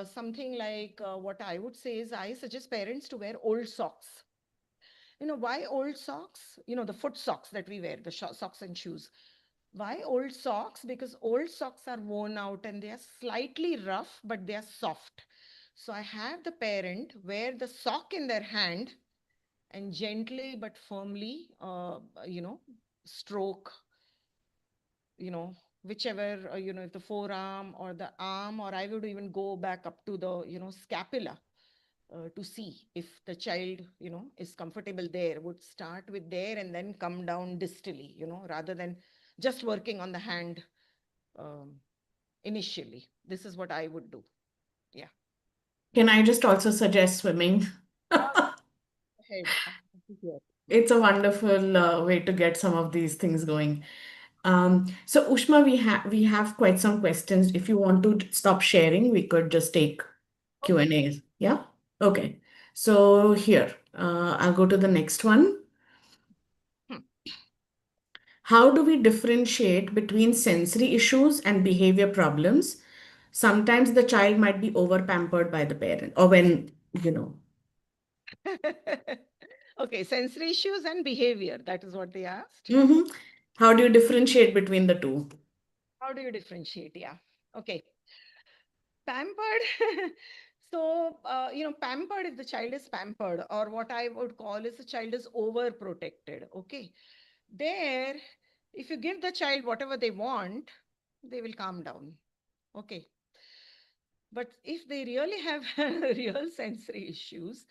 something like what I would say is I suggest parents to wear old socks. Why old socks? The foot socks that we wear, the socks and shoes. Why old socks? Because old socks are worn out and they are slightly rough, but they are soft. So I have the parent wear the sock in their hand and gently but firmly, stroke, whichever, if the forearm or the arm, or I would even go back up to the, scapula. To see if the child, is comfortable there, would start with there and then come down distally, rather than just working on the hand um, initially. This is what I would do. Yeah. Can I just also suggest swimming? Ahead. Here. It's a wonderful way to get some of these things going. So Ushma, we have quite some questions. If you want to stop sharing, we could just take Q&As. Yeah? Okay. So here, I'll go to the next one. Hmm. How do we differentiate between sensory issues and behavior problems? Sometimes the child might be over pampered by the parent, or when, you know. Okay, sensory issues and behavior. That is what they asked. Mhm. How do you differentiate between the two? How do you differentiate? Yeah. Okay. Pampered. So, pampered, if the child is pampered, or what I would call is the child is overprotected. Okay. There, if you give the child whatever they want, they will calm down. Okay. But if they really have real sensory issues,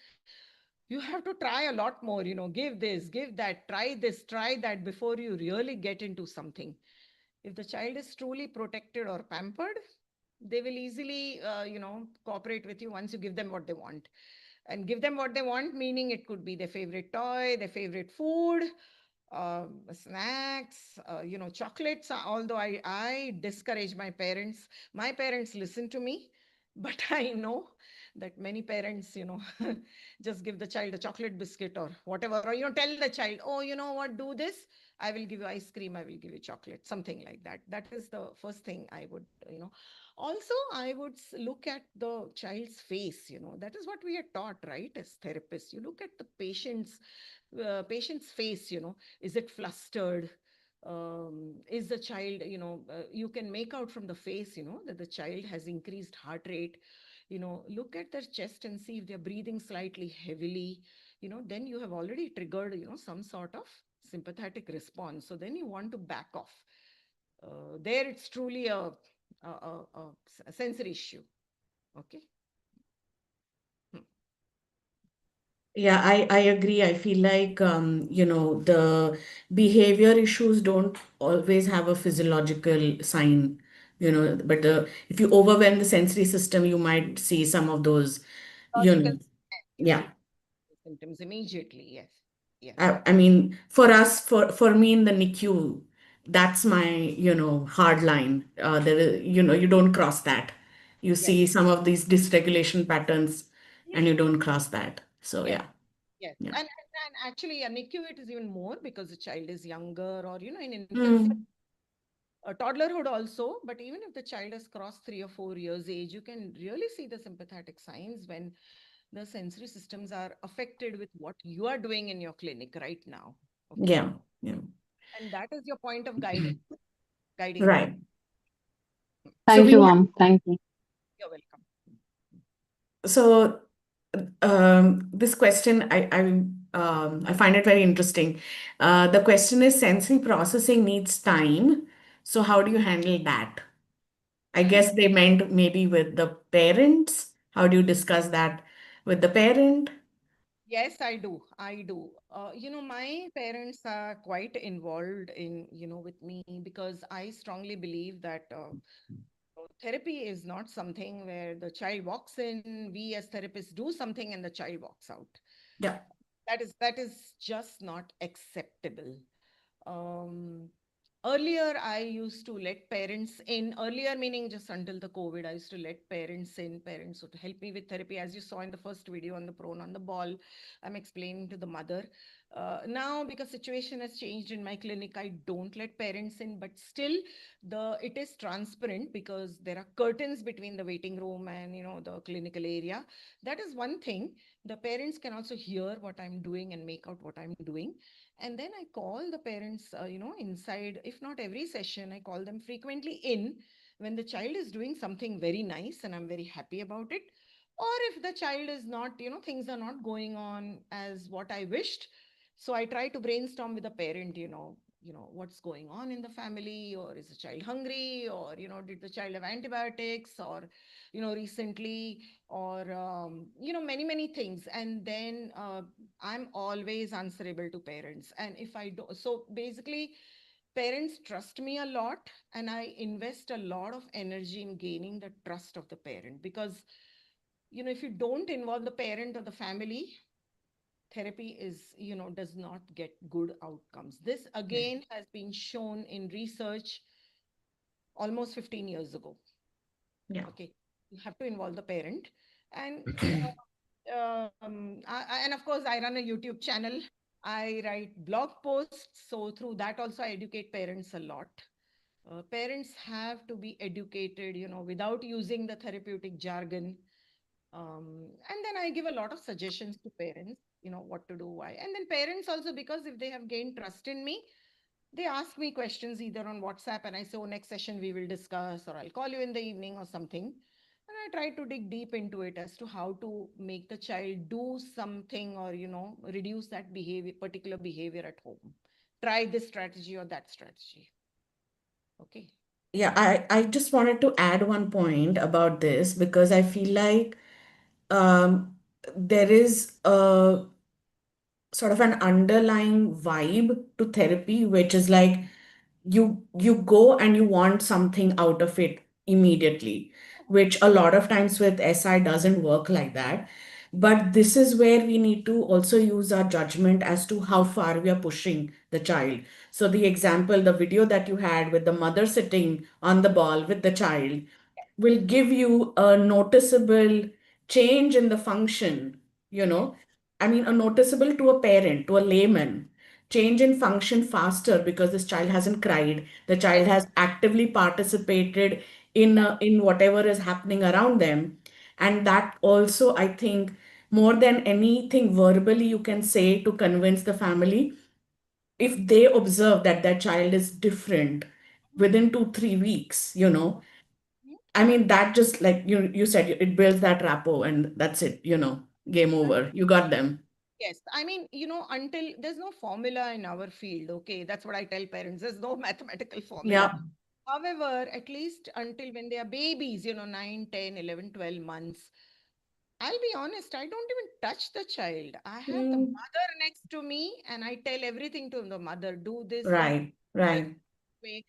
you have to try a lot more, give this, give that, try that before you really get into something. If the child is truly protected or pampered, they will easily, cooperate with you once you give them what they want. And give them what they want, meaning it could be their favorite toy, their favorite food, snacks, chocolates. Although I discourage my parents listen to me, but I know that many parents, just give the child a chocolate biscuit or whatever, or, tell the child, oh, you know what, do this. I will give you ice cream, I will give you chocolate, something like that. That is the first thing I would, Also, I would look at the child's face, that is what we are taught, right? As therapists, you look at the patient's face, is it flustered? Is the child, you can make out from the face, that the child has increased heart rate. Look at their chest and see if they're breathing slightly heavily. Then you have already triggered, some sort of sympathetic response. So then you want to back off. There it's truly a sensory issue. Okay. Yeah, I agree. I feel like, the behavior issues don't always have a physiological sign, but if you overwhelm the sensory system, you might see some of those, you Logical, know, you yeah. see symptoms immediately. Yes. Yes. I mean, for us, for me in the NICU, that's my, hard line. There is, you don't cross that. You Yes. see some of these dysregulation patterns Yes. and you don't cross that. So Yes. yeah, Yes. yeah. And actually, a NICU, it is even more because the child is younger, or, in infancy, Mm, toddlerhood also. But even if the child has crossed 3 or 4 years age, you can really see the sympathetic signs when the sensory systems are affected with what you are doing in your clinic right now. Okay. yeah, yeah. And that is your point of guiding them. Right. So Thank we you, have, ma'am. Thank you. You're welcome. so this question I find it very interesting. The question is sensory processing needs time. So how do you handle that? I guess they meant maybe with the parents. How do you discuss that with the parent? Yes, I do. I do. My parents are quite involved in, with me, because I strongly believe that therapy is not something where the child walks in, we as therapists do something and the child walks out. Yeah, That is just not acceptable. Um, Earlier, I used to let parents in. Earlier, meaning just until the COVID, I used to let parents in. Parents would help me with therapy. As you saw in the first video on the prone on the ball, I'm explaining to the mother. Now, because situation has changed in my clinic, I don't let parents in. But still, it is transparent because there are curtains between the waiting room and the clinical area. That is one thing. The parents can also hear what I'm doing and make out what I'm doing. And then I call the parents, inside. If not every session, I call them frequently in when the child is doing something very nice and I'm very happy about it. Or if the child is not, things are not going on as what I wished. So I try to brainstorm with the parent, what's going on in the family, or is the child hungry, or, did the child have antibiotics, or, recently, or, many, many things. And then I'm always answerable to parents. And if I do, so basically, parents trust me a lot, and I invest a lot of energy in gaining the trust of the parent. Because, if you don't involve the parent or the family, therapy does not get good outcomes. This again has been shown in research almost 15 years ago. yeah. Okay, you have to involve the parent. And and of course, I run a YouTube channel. I write blog posts. So through that also, I educate parents a lot. Parents have to be educated, without using the therapeutic jargon. And then I give a lot of suggestions to parents, what to do, why. And then parents also, because if they have gained trust in me, they ask me questions either on WhatsApp, and I say, oh, next session we will discuss, or I'll call you in the evening or something. And I try to dig deep into it as to how to make the child do something, or, reduce that particular behavior at home. Try this strategy or that strategy. Okay. Yeah, I just wanted to add one point about this because I feel like there is a sort of an underlying vibe to therapy, which is like you go and you want something out of it immediately, which a lot of times with SI doesn't work like that. But this is where we need to also use our judgment as to how far we are pushing the child. So the example, the video that you had with the mother sitting on the ball with the child will give you a noticeable change in the function, you Yes. know. I mean, a noticeable to a parent, to a layman. change in function faster because this child hasn't cried. The child has actively participated in whatever is happening around them. And that also, I think, more than anything verbally you can say to convince the family, if they observe that their child is different within 2 3 weeks, I mean, that just like you said, it builds that rapport and that's it, game over. You got them. Yes, I mean, until there's no formula in our field, okay? That's what I tell parents. There's no mathematical formula. Yeah. However, at least until when they are babies, 9, 10, 11, 12 months, I'll be honest, I don't even touch the child. I have the Mm, mother next to me and I tell everything to the mother, do this, do right, right. way.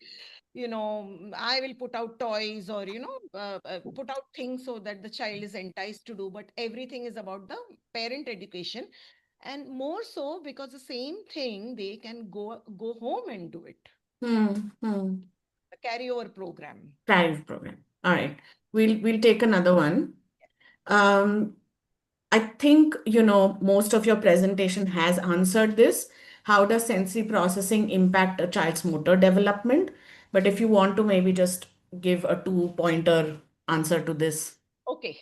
I will put out toys or, put out things so that the child is enticed to do, but everything is about the parent education. And more so because the same thing they can go home and do it. Hmm, hmm. The carryover program. Drive program. All right. We'll take another one. Um, I think, most of your presentation has answered this. How does sensory processing impact a child's motor development? But if you want to maybe just give a two-pointer answer to this. Okay.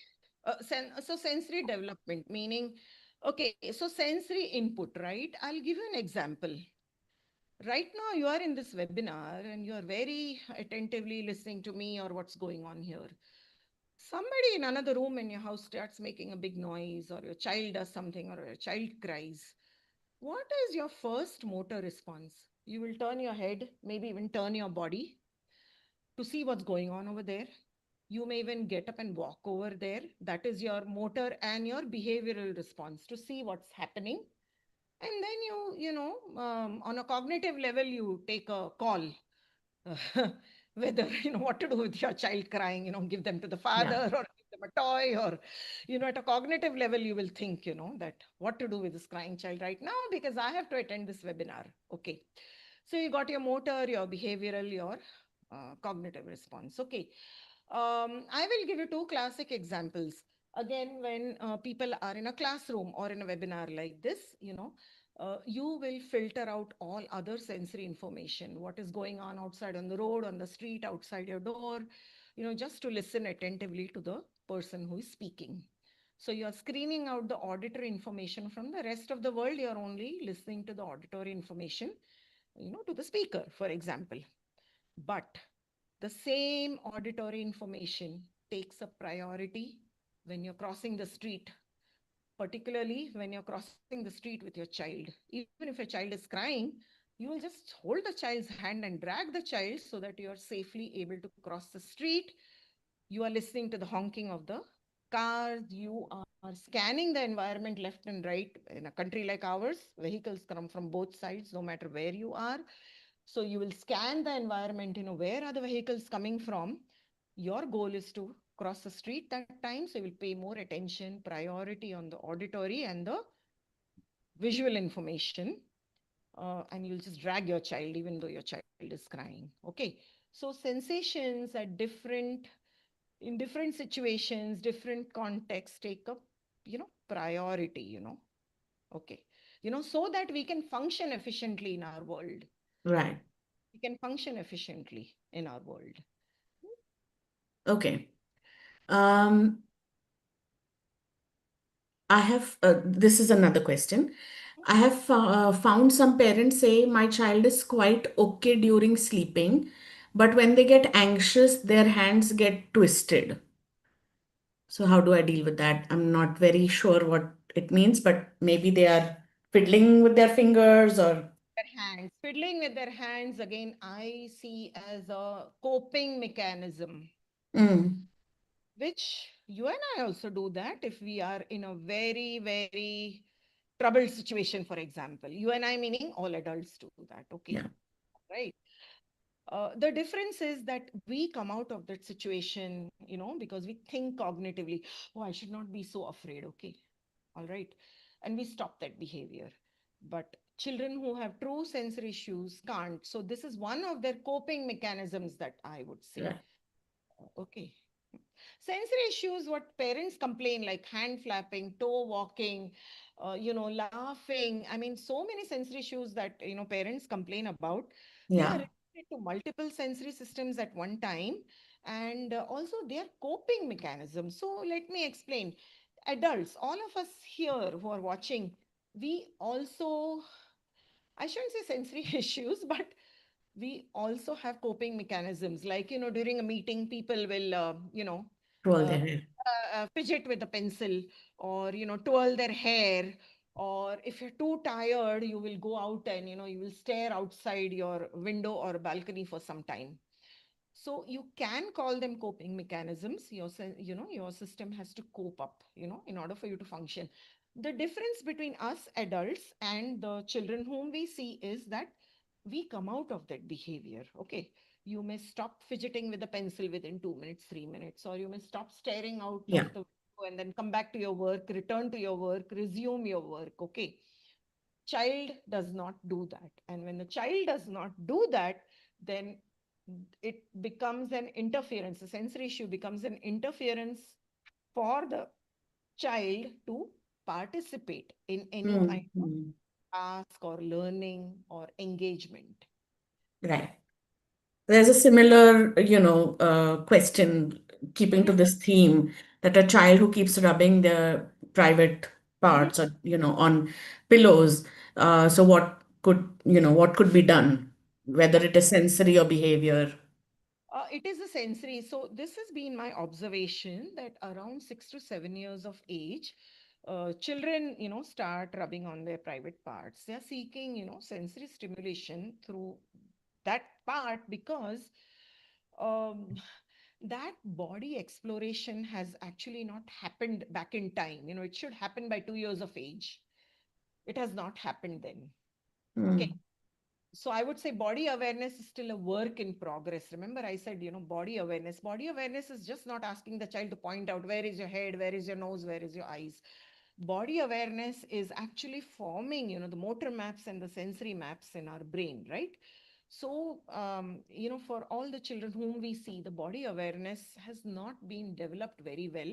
So sensory development, meaning, okay, so sensory input, right? I'll give you an example. Right now, you are in this webinar and you are very attentively listening to me or what's going on here. Somebody in another room in your house starts making a big noise, or your child does something, or your child cries. What is your first motor response? You will turn your head, maybe even turn your body to see what's going on over there. You may even get up and walk over there. That is your motor and your behavioral response to see what's happening. And then on a cognitive level, you take a call whether what to do with your child crying, give them to the Yeah. father or give them a toy, or at a cognitive level you will think that what to do with this crying child right now because I have to attend this webinar. Okay, so you got your motor, your behavioral, your cognitive response. Okay, I will give you two classic examples. Again, when people are in a classroom or in a webinar like this, you will filter out all other sensory information, what is going on outside on the road, on the street, outside your door, just to listen attentively to the person who is speaking. So you're screening out the auditory information from the rest of the world. You're only listening to the auditory information, to the speaker, for example. But the same auditory information takes a priority when you're crossing the street, particularly when you're crossing the street with your child. Even if a child is crying, you will just hold the child's hand and drag the child so that you are safely able to cross the street. You are listening to the honking of the cars. You are scanning the environment left and right. In a country like ours, vehicles come from both sides, no matter where you are. So you will scan the environment, where are the vehicles coming from. Your goal is to cross the street that time. So you will pay more attention, priority on the auditory and the visual information. And you'll just drag your child, even though your child is crying. Okay. So sensations in different situations, different contexts take up, priority, okay. So that we can function efficiently in our world. Right. We can function efficiently in our world. Okay. Um, this is another question. I have found some parents say my child is quite okay during sleeping, but when they get anxious, their hands get twisted. So how do I deal with that? I'm not very sure what it means, but maybe they are fiddling with their fingers or. Their hands, fiddling with their hands, again, I see as a coping mechanism, Mm, which you and I also do that if we are in a very, very troubled situation, for example. You and I, meaning all adults, do that. Okay. yeah. Right. The difference is that we come out of that situation, because we think cognitively, oh, I should not be so afraid. Okay. All right. And we stop that behavior. But children who have true sensory issues can't. So this is one of their coping mechanisms that I would say. Right. Okay. Sensory issues, what parents complain, like hand flapping, toe walking, laughing. I mean, so many sensory issues that, parents complain about. They are Yeah. related to multiple sensory systems at one time. And also their coping mechanisms. So let me explain. Adults, all of us here who are watching, we also, I shouldn't say sensory issues, but we also have coping mechanisms. Like, during a meeting, people will, Twirl uh, their hair. fidget with a pencil, or, twirl their hair. Or if you're too tired, you will go out and, you will stare outside your window or balcony for some time. So you can call them coping mechanisms. Your system has to cope up, in order for you to function. The difference between us adults and the children whom we see is that we come out of that behavior. Okay. You may stop fidgeting with a pencil within 2 minutes, 3 minutes, or you may stop staring out of Yeah. the window and then come back to your work, return to your work, resume your work. Okay. Child does not do that. And when the child does not do that, then it becomes an interference. The sensory issue becomes an interference for the child to participate in any kind of Mm-hmm. task or learning or engagement. Right. There's a similar, question keeping to Yes. this theme, that a child who keeps rubbing their private Mhm. parts or, on pillows. So what could be done, whether Yeah. it is sensory or behavior? It is a sensory. So this has been my observation that around 6 to 7 years of age, children, start rubbing on their private parts. They are seeking, sensory stimulation through that part because um, that body exploration has actually not happened back in time. It should happen by 2 years of age. It has not happened then. Okay. Mm. So I would say body awareness is still a work in progress. Remember, I said, body awareness. Body awareness is just not asking the child to point out where is your head, where is your nose, where is your eyes. Body awareness is actually forming, the motor maps and the sensory maps in our brain, right? So, for all the children whom we see, the body awareness has not been developed very well.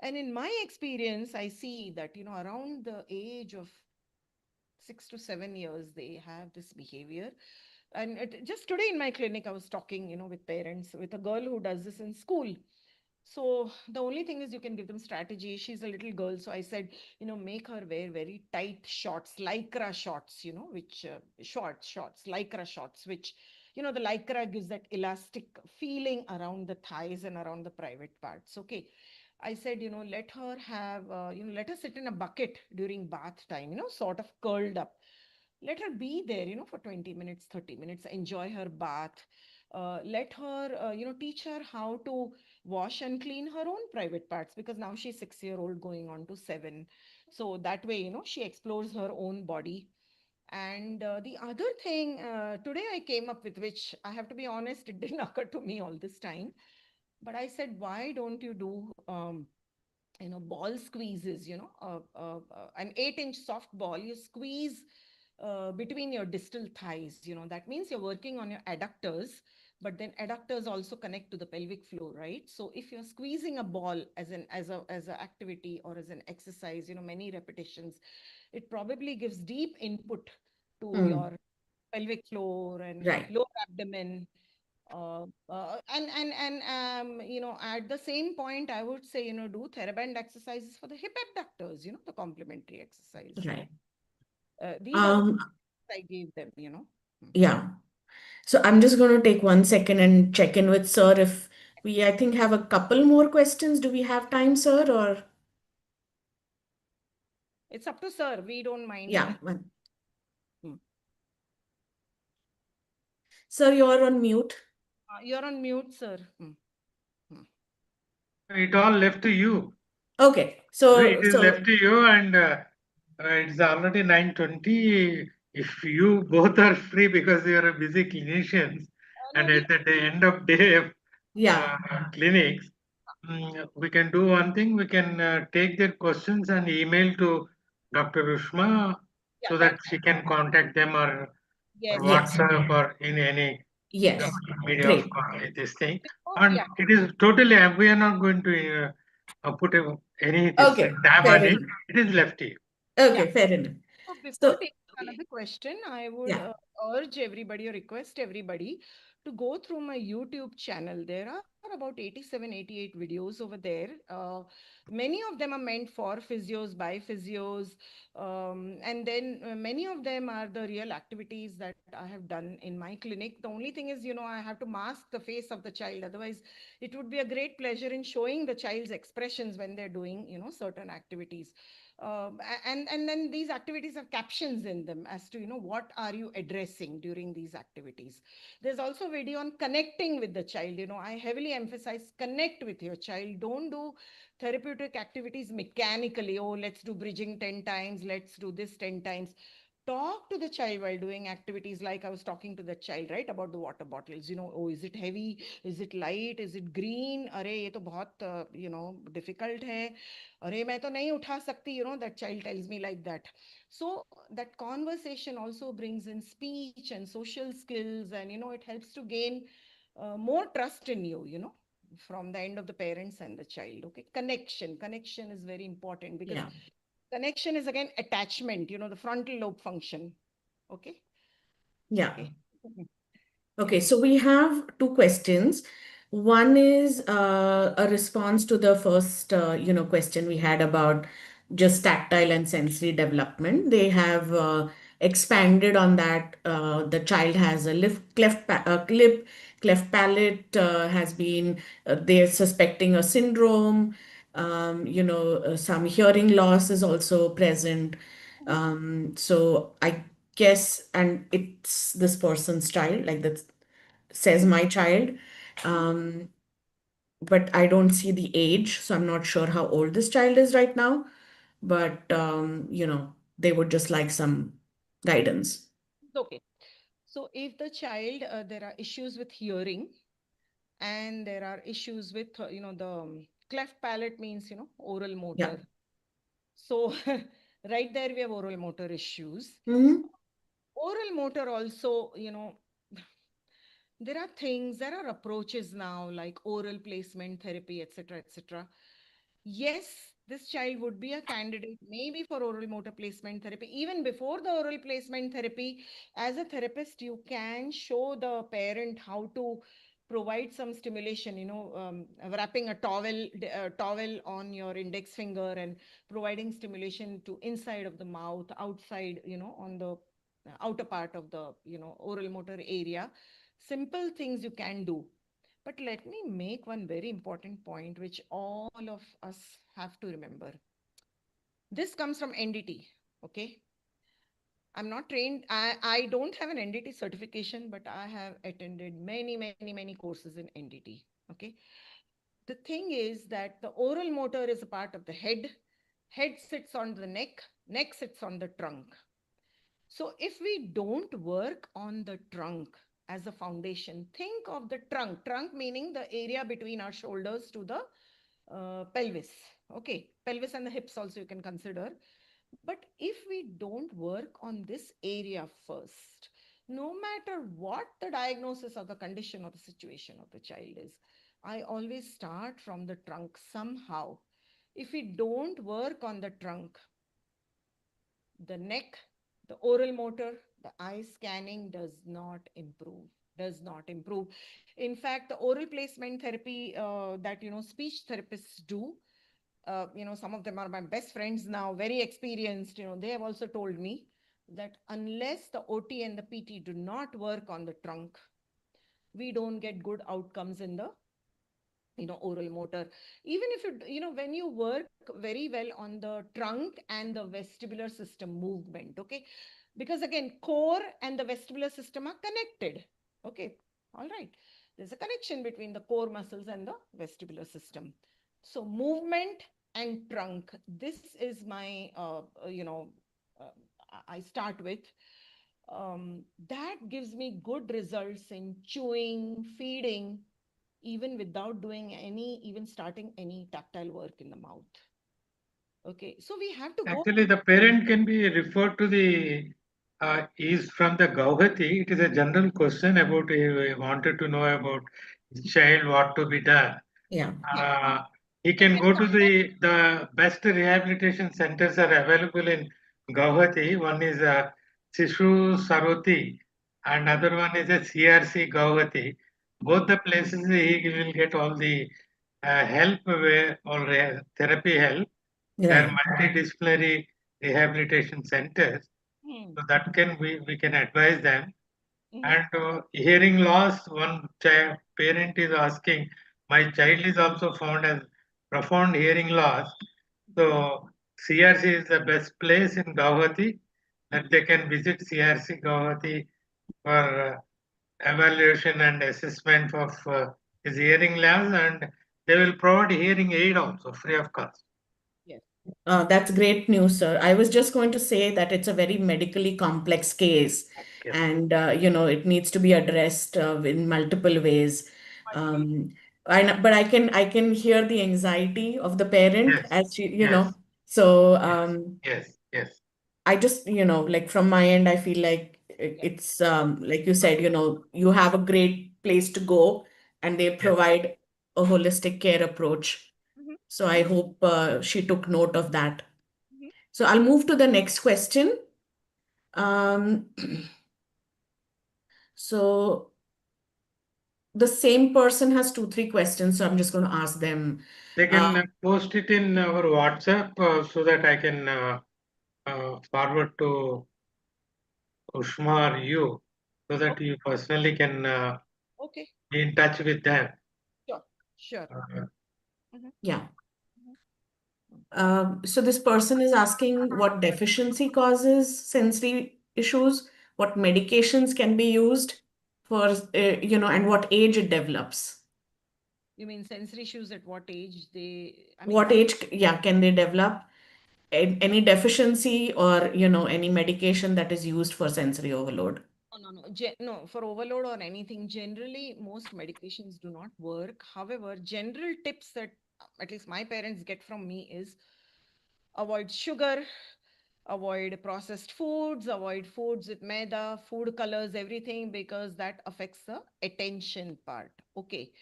And in my experience, I see that, around the age of 6 to 7 years, they have this behavior. And just today in my clinic, I was talking, with parents, with a girl who does this in school. So the only thing is you can give them strategy. She's a little girl. So I said, make her wear very tight shorts, lycra shorts, which shorts, lycra shorts, which, the lycra gives that elastic feeling around the thighs and around the private parts. Okay. I said, let her have, let her sit in a bucket during bath time, sort of curled up. Let her be there, for 20 minutes, 30 minutes, enjoy her bath. Let her, teach her how to wash and clean her own private parts because now she's 6 year old going on to 7. So that way, she explores her own body. And the other thing today I came up with, which I have to be honest, it didn't occur to me all this time. But I said, why don't you do ball squeezes, an 8-inch soft ball, you squeeze between your distal thighs. That means you're working on your adductors, but then adductors also connect to the pelvic floor, right? So if you're squeezing a ball as an activity or as an exercise, many repetitions, it probably gives deep input to Mm. your pelvic floor and Right. lower abdomen. At the same point, I would say, do TheraBand exercises for the hip abductors, the complementary exercise. Right. These are the Um, I gave them. yeah. So I'm just going to take 1 second and check in with sir if we, I think, have a couple more questions. Do we have time, sir? Or It's up to sir. We don't mind. yeah, Hmm. sir, you're on mute. You're on mute, sir. Hmm. It all left to you. Okay. It So is left so to you, and it's already 9:20. If you both are free because you are busy clinicians, No, and at the end of day of yeah. clinics, we can do one thing. We can take their questions and email to Dr. Ushma yeah, so that that's she can contact them, or yes, yes. Yes. WhatsApp, or in any Yes. media of Great. this thing. And yeah. it is totally, we are not going to put any this Okay, tab fair on it. enough. It is left here. Okay, fair enough. So before So, taking another question, I would yeah, urge everybody or request everybody to go through my YouTube channel. There are about 87, 88 videos over there. Many of them are meant for physios, by physios, and then many of them are the real activities that I have done in my clinic. The only thing is, I have to mask the face of the child. Otherwise, it would be a great pleasure in showing the child's expressions when they're doing, certain activities. And then these activities have captions in them as to what are you addressing during these activities. There's also a video on connecting with the child. I heavily emphasize connect with your child. Don't do therapeutic activities mechanically. Oh, let's do bridging 10 times, let's do this 10 times. Talk to the child while doing activities, like I was talking to the child, right, about the water bottles. Oh, is it heavy, is it light, is it green? Arey, ye to bahut difficult hai. Arey, main to nahi utha sakti. That child tells me like that. So that conversation also brings in speech and social skills, and it helps to gain more trust in you, from the end of the parents and the child. Okay, connection is very important, because yeah, connection is again attachment, the frontal lobe function. Okay. yeah. Okay. Okay, so we have two questions. One is a response to the first, question we had about just tactile and sensory development. They have expanded on that. The child has a cleft palate, has been, they're suspecting a syndrome. Some hearing loss is also present. So I guess, and it's this person's child, like that says my child. Um, but I don't see the age, so I'm not sure how old this child is right now. But they would just like some guidance. Okay. So if the child, there are issues with hearing, and there are issues with, the cleft palate means, oral Yeah. motor. So right there we have oral motor issues. Mm-hmm. Oral motor also, there are approaches now like oral placement therapy, etc., etc. Yes, this child would be a candidate maybe for oral motor placement therapy. Even before the oral placement therapy, as a therapist, you can show the parent how to provide some stimulation, wrapping a towel on your index finger and providing stimulation to inside of the mouth, outside, on the outer part of the, oral motor area. Simple things you can do. But let me make one very important point, which all of us have to remember. This comes from NDT. Okay. I'm not trained. I don't have an NDT certification, but I have attended many, many, many courses in NDT. Okay. The thing is that the oral motor is a part of the head. Head sits on the neck. Neck sits on the trunk. So if we don't work on the trunk as a foundation, think of the trunk meaning the area between our shoulders to the pelvis. Okay, pelvis and the hips also you can consider. But if we don't work on this area first, no matter what the diagnosis or the condition or the situation of the child is, I always start from the trunk somehow. If we don't work on the trunk, the neck, the oral motor, the eye scanning does not improve. Does not improve. In fact, the oral placement therapy that speech therapists do, some of them are my best friends now, very experienced. They have also told me that unless the OT and the PT do not work on the trunk, we don't get good outcomes in the oral motor. Even if when you work very well on the trunk and the vestibular system movement. Okay, because again, core and the vestibular system are connected. Okay, all right, there's a connection between the core muscles and the vestibular system. So movement and trunk, this is my uh, I start with. That gives me good results in chewing, feeding, even without doing even starting any tactile work in the mouth. Okay, so we have to go. Actually, the parent can be referred to the is from the Gauhati. It is a general question about wanted to know about his child what to be done. Yeah. He can go to the best rehabilitation centers are available in Guwahati. One is Sishu Saroti and other one is a CRC Guwahati. Both the places he will get all the help or therapy help. They are Right. multidisciplinary rehabilitation centers. Hmm. So that can we can advise them. Mhm. And hearing loss, one parent is asking, my child is also found as profound hearing loss. So CRC is the best place in Guwahati that they can visit CRC Guwahati for evaluation and assessment of his hearing loss, and they will provide hearing aid also free of cost. Yes. That's great news, sir. I was just going to say that it's a very medically complex case, Yes. and it needs to be addressed in multiple ways. Multiple. Um, but I can hear the anxiety of the parent Yes. as she, Yes. so Yes. Yes. Yes. I just, like from my end, I feel like Yes. it's like you said, you have a great place to go and they Yes. provide a holistic care approach. Mhm. So I hope she took note of that. Mhm. So I'll move to the next question. Um, so the same person has two, three questions, so I'm just going to ask them. They Uh, can post it in our WhatsApp so that I can forward to Ushma or you so that Okay. you personally can Okay. be in touch with them. Sure. Sure. Uh, Mhm. yeah. Mhm. So this person is asking what deficiency causes sensory issues, what medications can be used for, and what age it develops. You mean sensory issues at what age they, I mean, What age, yeah, can they develop? Any deficiency or, any medication that is used for sensory overload? no. No, for overload or anything, generally, most medications do not work. However, general tips that at least my parents get from me is avoid sugar, avoid processed foods, avoid foods with maida, food colors, everything, because that affects the attention part. Okay.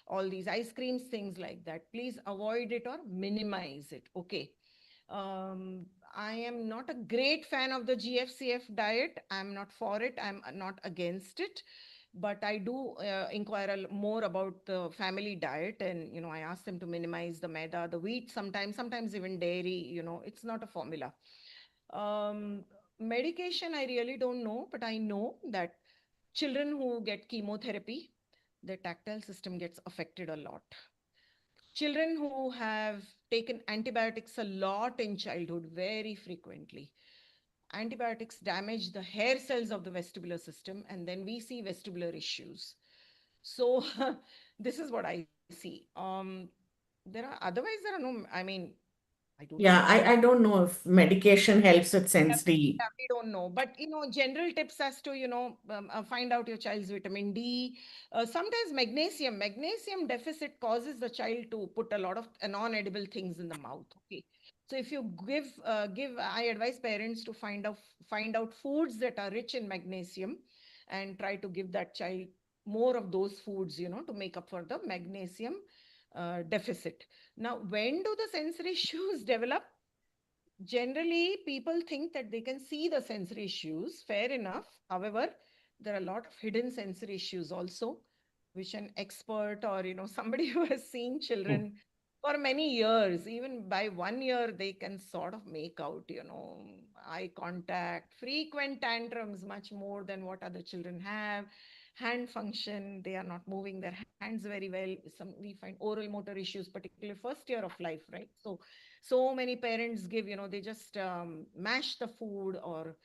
All these ice creams, things like that. Please avoid it or minimize it. Okay. Um, I am not a great fan of the GFCF diet. I'm not for it. I'm not against it. But I do inquire more about the family diet, and I ask them to minimize the maida, the wheat, sometimes even dairy. It's not a formula. Um, Medication, I really don't know, but I know that children who get chemotherapy, their tactile system gets affected a lot. Children who have taken antibiotics a lot in childhood, very frequently, antibiotics damage the hair cells of the vestibular system, and then we see vestibular issues. So, this is what I see. Otherwise, there are no, I mean, I don't know. Yeah, I don't know if medication helps with Yeah, sensory. yeah, we don't know, but general tips as to find out your child's vitamin D. Sometimes magnesium deficit causes the child to put a lot of non-edible things in the mouth. Okay, so if you I advise parents to find out foods that are rich in magnesium, and try to give that child more of those foods, to make up for the magnesium deficit. Now, when do the sensory issues develop? Generally, people think that they can see the sensory issues. Fair enough. However, there are a lot of hidden sensory issues also, which an expert or somebody who has seen children for many years, even by 1 year, they can sort of make out, eye contact, frequent tantrums, much more than what other children have. Hand function, they are not moving their hands very well. We find oral motor issues, particularly first year of life, right? So many parents give, they just mash the food, or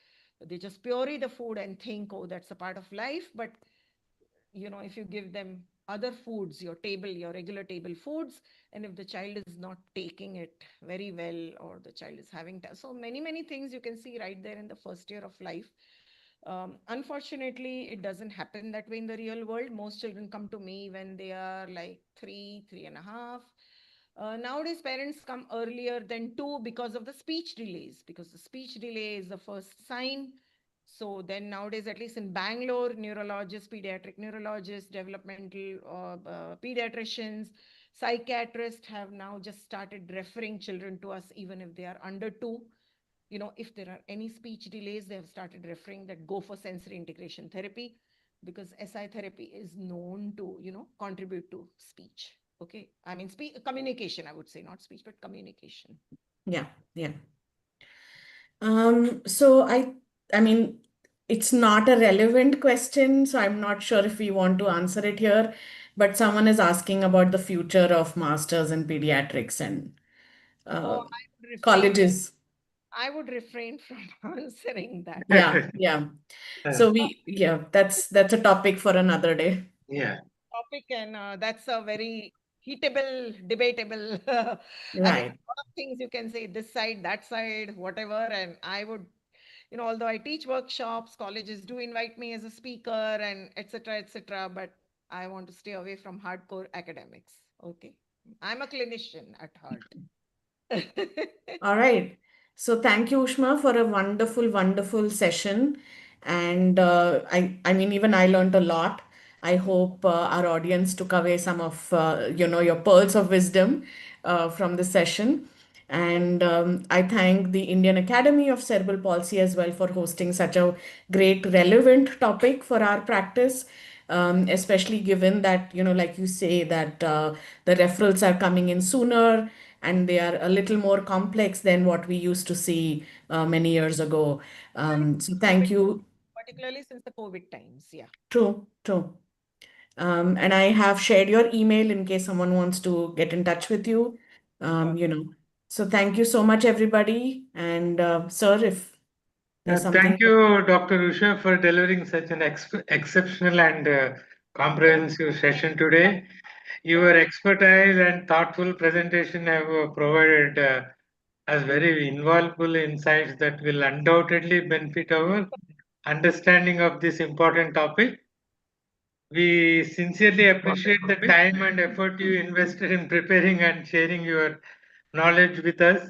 they just puree the food and think, oh, that's a part of life. But if you give them other foods, your regular table foods, and if the child is not taking it very well, or the child is having so many things you can see right there in the first year of life. Unfortunately, it doesn't happen that way in the real world. Most children come to me when they are like 3.5. Nowadays, parents come earlier than 2 because of the speech delays, because the speech delay is the first sign. So then nowadays, at least in Bangalore, neurologists, pediatric neurologists, developmental pediatricians, psychiatrists have now just started referring children to us, even if they are under 2. If there are any speech delays, they have started referring that go for sensory integration therapy, because SI therapy is known to, contribute to speech. Okay. I mean, communication, I would say, not speech, but communication. Yeah, yeah. So I mean, it's not a relevant question, so I'm not sure if we want to answer it here, but someone is asking about the future of masters in pediatrics and Oh, colleges. I would refrain from answering that. Yeah. So that's a topic for another day. Yeah. Topic, and that's a very heatable, debatable. I mean, Right. a lot of things you can say, this side, that side, whatever. And I would, although I teach workshops, colleges do invite me as a speaker and etc., but I want to stay away from hardcore academics. Okay. I'm a clinician at heart. All right. So thank you, Ushma, for a wonderful, wonderful session. And I mean, even I learned a lot. I hope our audience took away some of, your pearls of wisdom from the session. And I thank the Indian Academy of Cerebral Palsy as well for hosting such a great, relevant topic for our practice. Especially given that, like you say, that the referrals are coming in sooner and they are a little more complex than what we used to see many years ago. So thank you. Particularly since the COVID times. Yeah. True, true. And I have shared your email in case someone wants to get in touch with you. So thank you so much, everybody. And sir, if there's something. Thank you, Dr. Usha, for delivering such an exceptional and comprehensive session today. Your expertise and thoughtful presentation have provided us very invaluable insights that will undoubtedly benefit our understanding of this important topic. We sincerely appreciate the time and effort you invested in preparing and sharing your knowledge with us,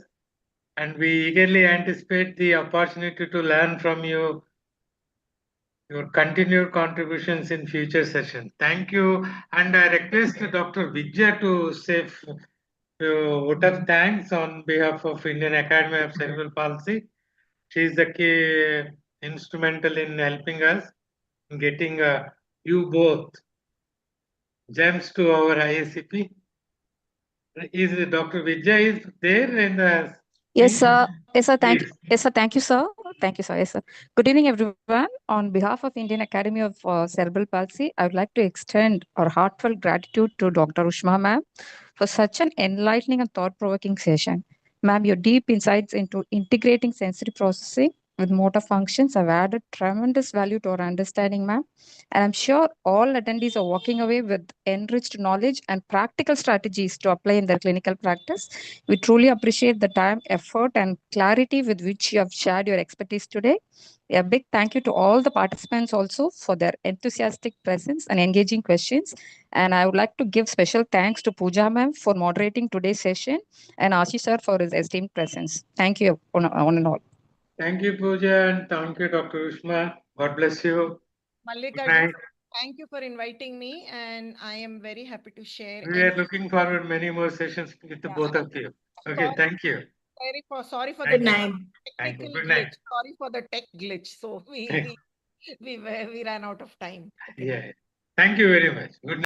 and we eagerly anticipate the opportunity to learn from you your continued contributions in future sessions. Thank you. And I request Dr. Vijay to say a vote of thanks on behalf of Indian Academy of Cerebral Palsy. She is the key instrumental in helping us in getting you both gems to our IACP. Is Dr. Vijay is there in the Yes, sir. Yes, sir. Thank you. Please. Yes, sir. Thank you, sir. Thank you, sir. Yes, sir. Good evening, everyone. On behalf of Indian Academy of Cerebral Palsy, I would like to extend our heartfelt gratitude to Dr. Ushma ma'am for such an enlightening and thought-provoking session. Ma'am, your deep insights into integrating sensory processing with motor functions have added tremendous value to our understanding, ma'am. And I'm sure all attendees are walking away with enriched knowledge and practical strategies to apply in their clinical practice. We truly appreciate the time, effort, and clarity with which you have shared your expertise today. A big thank you to all the participants also for their enthusiastic presence and engaging questions. And I would like to give special thanks to Pooja ma'am for moderating today's session and Ashish sir for his esteemed presence. Thank you on and all. Thank you, Pooja, and thank you, Dr. Ushma. God bless you. Mallika Good ji, night. thank you for inviting me, and I am very happy to share. We are looking forward many more sessions with the both of you. Okay, thank you. Sorry for the Good night. Thank you. technical Good night. glitch. Sorry for the tech glitch. So we ran out of time. Okay. Yeah. Thank you very much. Good night.